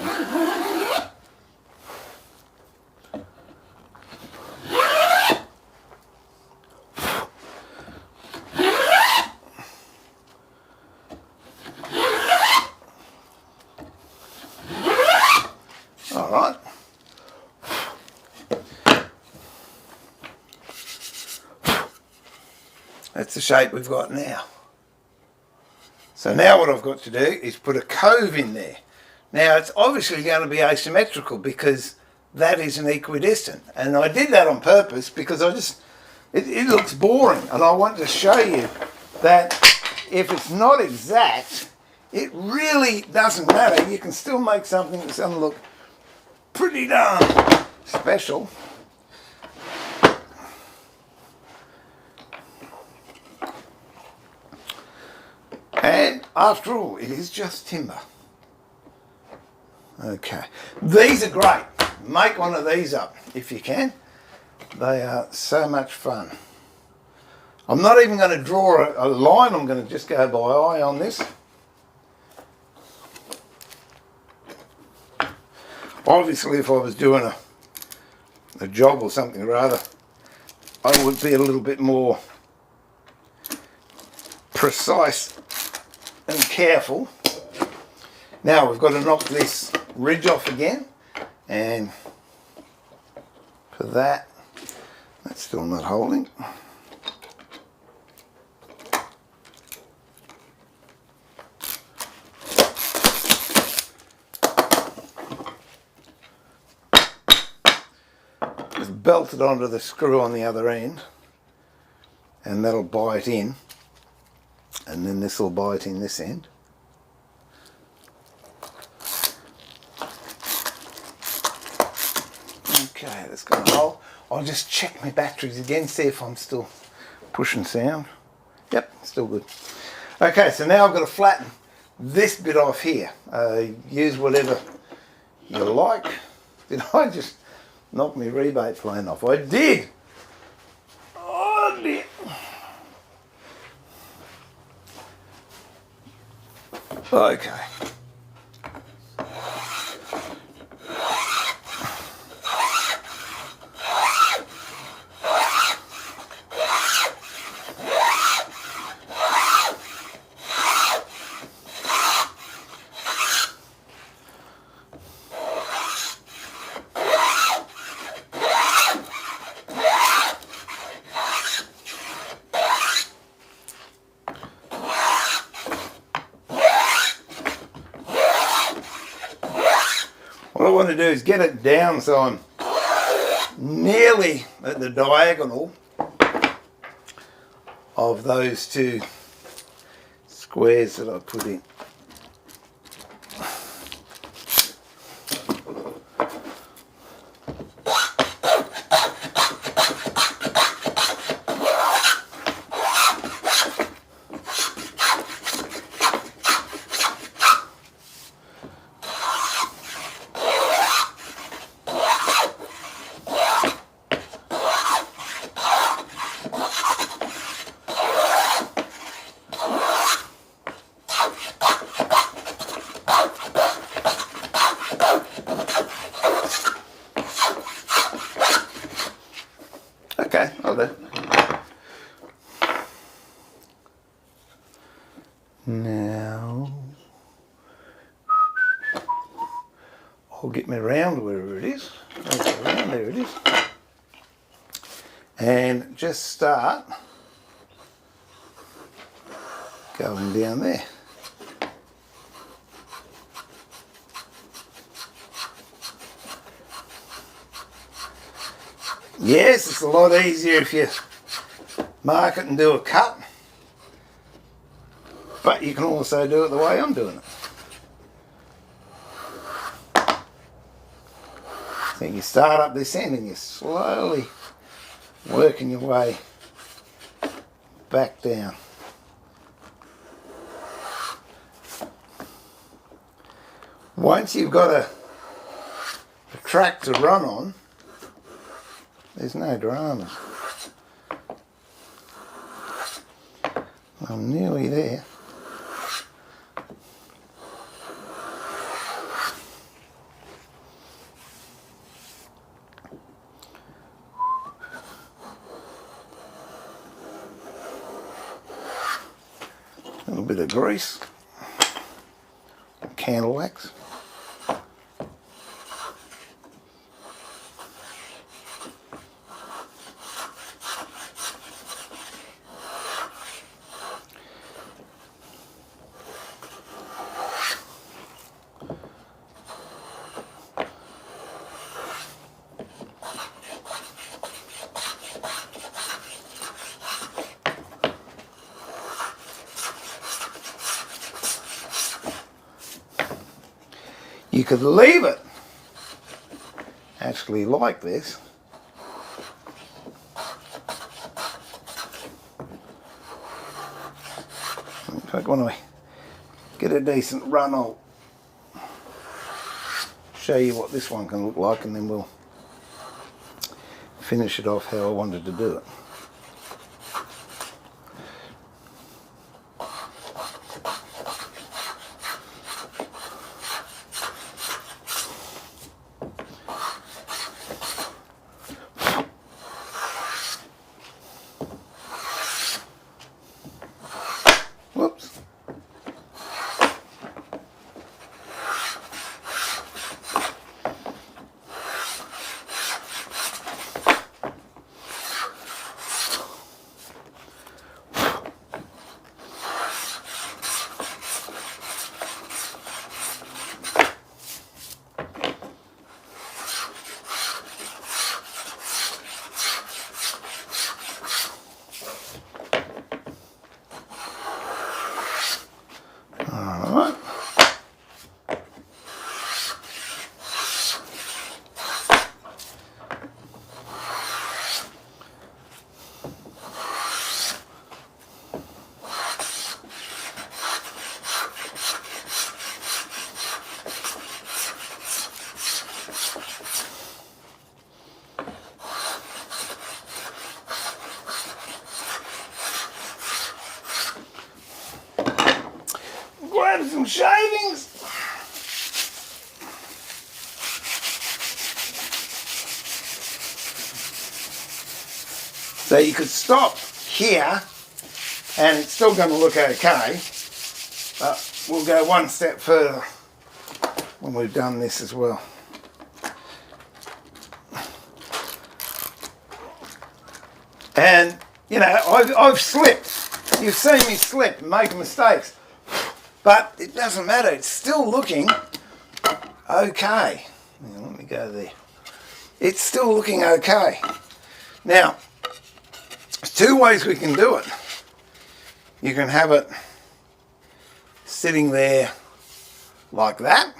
All right. That's the shape we've got now. So now what I've got to do is put a cove in there. Now it's obviously going to be asymmetrical because that is an equidistant. And I did that on purpose because it looks boring, and I want to show you that if it's not exact, it really doesn't matter. You can still make something that's going to look pretty darn special. And after all, it is just timber. Okay, these are great. Make one of these up if you can. They are so much fun. I'm not even going to draw a line, I'm going to just go by eye on this. Obviously, if I was doing a job or something or other, I would be a little bit more precise and careful. Now we've got to knock this ridge off again, and for that, that's still not holding. Just belt it onto the screw on the other end, and that'll bite in. And then this will bite in this end. Okay, that's going to hold. I'll just check my batteries again, see if I'm still pushing sound. Yep, still good. Okay, so now I've got to flatten this bit off here. Use whatever you like. Did I just knock my rebate plane off? I did! Oh dear. Okay. What I want to do is get it down so I'm nearly at the diagonal of those two squares that I put in. Okay, I'll do. Now, I'll get my round wherever it is. Around, there it is. And just start going down there. Yes, it's a lot easier if you mark it and do a cut, but you can also do it the way I'm doing it. So you start up this end and you're slowly working your way back down. Once you've got a track to run on, there's no drama. I'm nearly there. bit of grease, candle wax. You could leave it actually like this. In fact, when I get a decent run, I'll show you what this one can look like, and then we'll finish it off how I wanted to do it. Whoops. Alright. Grab some shavings. So you could stop here and it's still going to look okay, but we'll go one step further when we've done this as well. And you know, I've slipped. You've seen me slip and make mistakes. But it doesn't matter, it's still looking okay. Now, let me go there. It's still looking okay. Now, there's two ways we can do it. You can have it sitting there like that,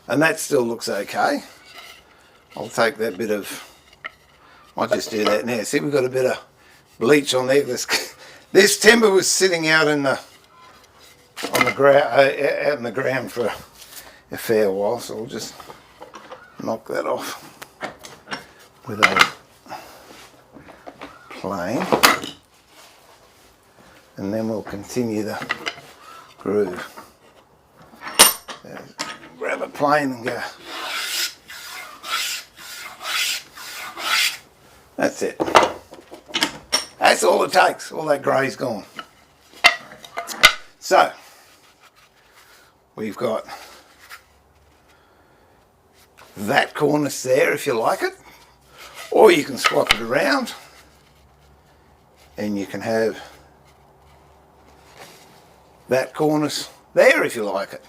and that still looks okay. I'll take that bit of, I'll just do that now. See, we've got a bit of bleach on there. This timber was sitting out in the out in the ground for a fair while, so I'll just knock that off with a plane, and then we'll continue the groove. So grab a plane and go. That's it. That's all it takes. All that grey's gone. So we've got that cornice there if you like it, or you can swap it around and you can have that cornice there if you like it.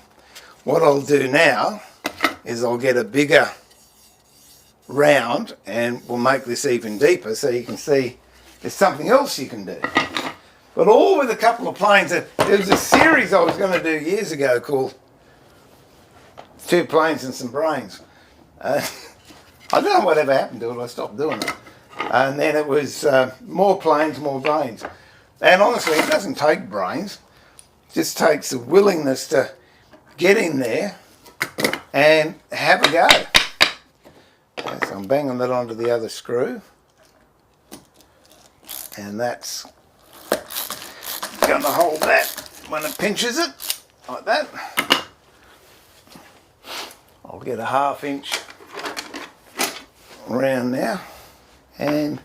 What I'll do now is I'll get a bigger round and we'll make this even deeper so you can see there's something else you can do. But all with a couple of planes. There was a series I was going to do years ago called 2 Planes and Some Brains. I don't know whatever happened to it, I stopped doing it. And then it was more planes, more brains. And honestly, it doesn't take brains. It just takes the willingness to get in there and have a go. Okay, so I'm banging that onto the other screw. And that's going to hold that when it pinches it, like that. I'll get a 1/2 inch round now, and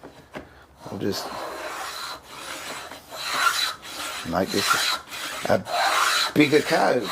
I'll just make this a bigger cove.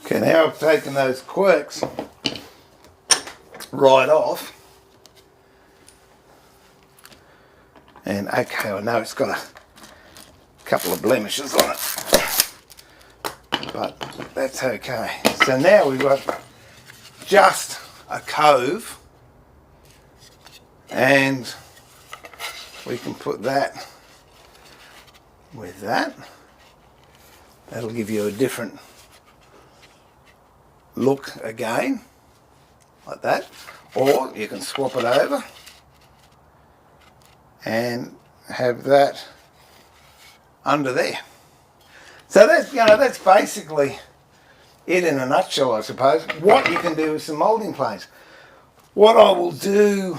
Okay, now I've taken those quirks right off. And okay, I know it's got a couple of blemishes on it, but that's okay. So now we've got just a cove, and we can put that with that. That'll give you a different look again, like that. Or you can swap it over and have that under there. So that's, you know, that's basically it in a nutshell, I suppose. What you can do with some moulding planes. What I will do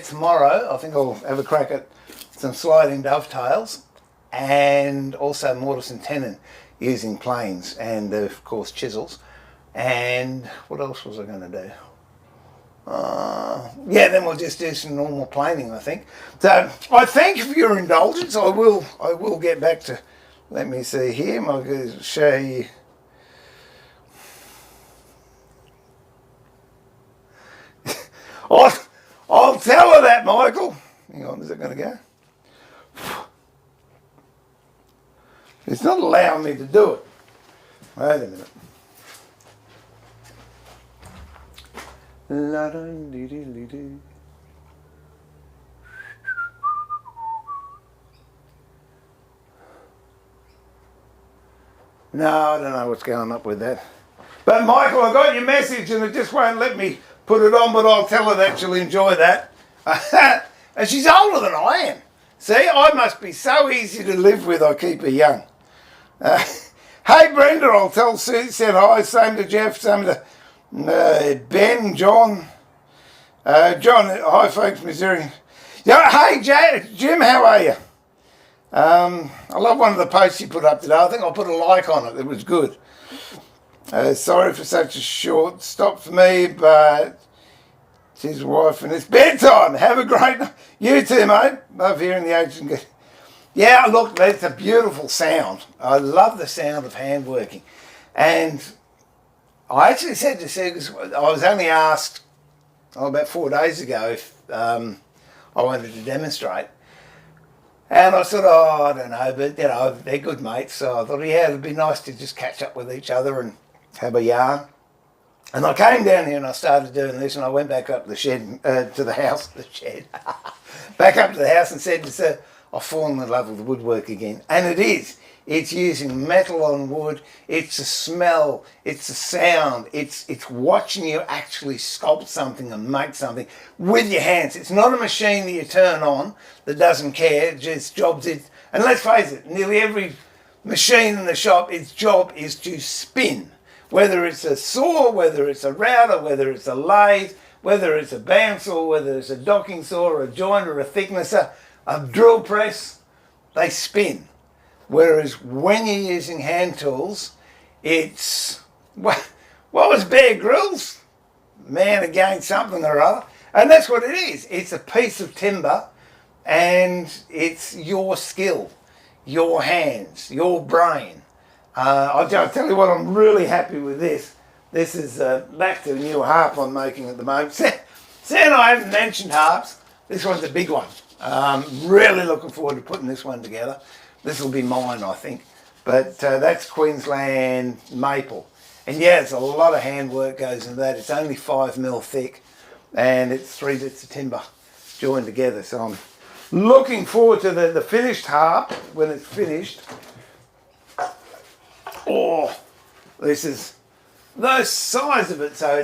tomorrow, I think I'll have a crack at some sliding dovetails and also mortise and tenon using planes and of course chisels. And what else was I going to do? Yeah, then we'll just do some normal planing, I think. So I thank you for your indulgence. I will get back to, let me see here, I'll show you. I'll tell her that, Michael. Hang on, is it going to go? It's not allowing me to do it. Wait a minute. La-dum-dee-dee-dee-dee. No, I don't know what's going up with that. But Michael, I got your message and it just won't let me put it on, but I'll tell her that she'll enjoy that. And she's older than I am. See, I must be so easy to live with, I keep her young. Hey Brenda, I'll tell Sue, said hi, same to Jeff, same to Ben, John, hi folks, Missouri. Yeah, hey Jim, how are you? I love one of the posts you put up today. I think I'll put a like on it. It was good. Sorry for such a short stop for me, but it's his wife and it's bedtime. Have a great night. You too, mate. Love hearing the HNT. Yeah, look, that's a beautiful sound. I love the sound of hand working. And I actually said to Sue, because I was only asked about 4 days ago if I wanted to demonstrate. And I said, oh, I don't know, but, you know, they're good mates. So I thought, yeah, it'd be nice to just catch up with each other and have a yarn. And I came down here and I started doing this and I went back up the shed, to the house, back up to the house and said to Sue, I've fallen in love with woodwork again. And it is. It's using metal on wood. It's a smell. It's a sound. It's watching you actually sculpt something and make something with your hands. It's not a machine that you turn on that doesn't care. It just jobs it. And let's face it, nearly every machine in the shop, its job is to spin. Whether it's a saw, whether it's a router, whether it's a lathe, whether it's a bandsaw, whether it's a docking saw, or a joiner, a thicknesser, a drill press, they spin. Whereas when you're using hand tools, it's, what was Bear Grylls? Man against something or other. And that's what it is. It's a piece of timber and it's your skill, your hands, your brain. I'll tell you what, I'm really happy with this. This is back to a new harp I'm making at the moment. Seeing I haven't mentioned harps, this one's a big one. Really looking forward to putting this one together. This will be mine, I think. But that's Queensland maple. And yeah, it's a lot of handwork goes into that. It's only 5mm thick and it's 3 bits of timber joined together. So I'm looking forward to the finished harp when it's finished. Oh, this is the size of it. So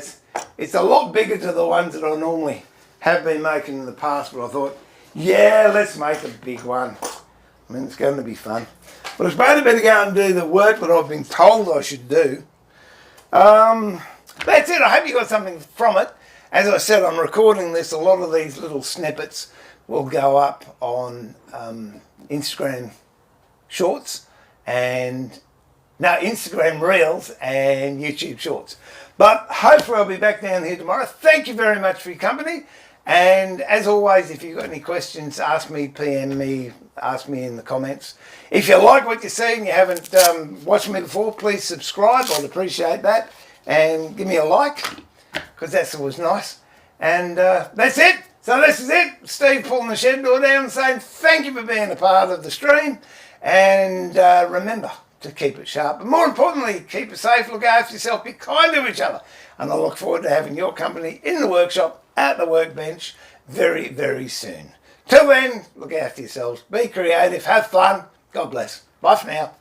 it's a lot bigger to the ones that I normally have been making in the past. But I thought, yeah, let's make a big one. I mean, it's going to be fun. But it's better to go and do the work that I've been told I should do. That's it. I hope you got something from it. As I said, I'm recording this. A lot of these little snippets will go up on Instagram Shorts and Instagram Reels and YouTube Shorts. But hopefully I'll be back down here tomorrow. Thank you very much for your company. And as always, if you've got any questions, ask me, PM me, ask me in the comments. If you like what you see and you haven't watched me before, please subscribe. I'd appreciate that. And give me a like, because that's always nice. And that's it. So this is it. Steve pulling the shed door down and saying thank you for being a part of the stream. And remember to keep it sharp. But more importantly, keep it safe, look after yourself, be kind to each other. And I look forward to having your company in the workshop, at the workbench, very, very soon. Till then, look after yourselves, be creative, have fun. God bless. Bye for now.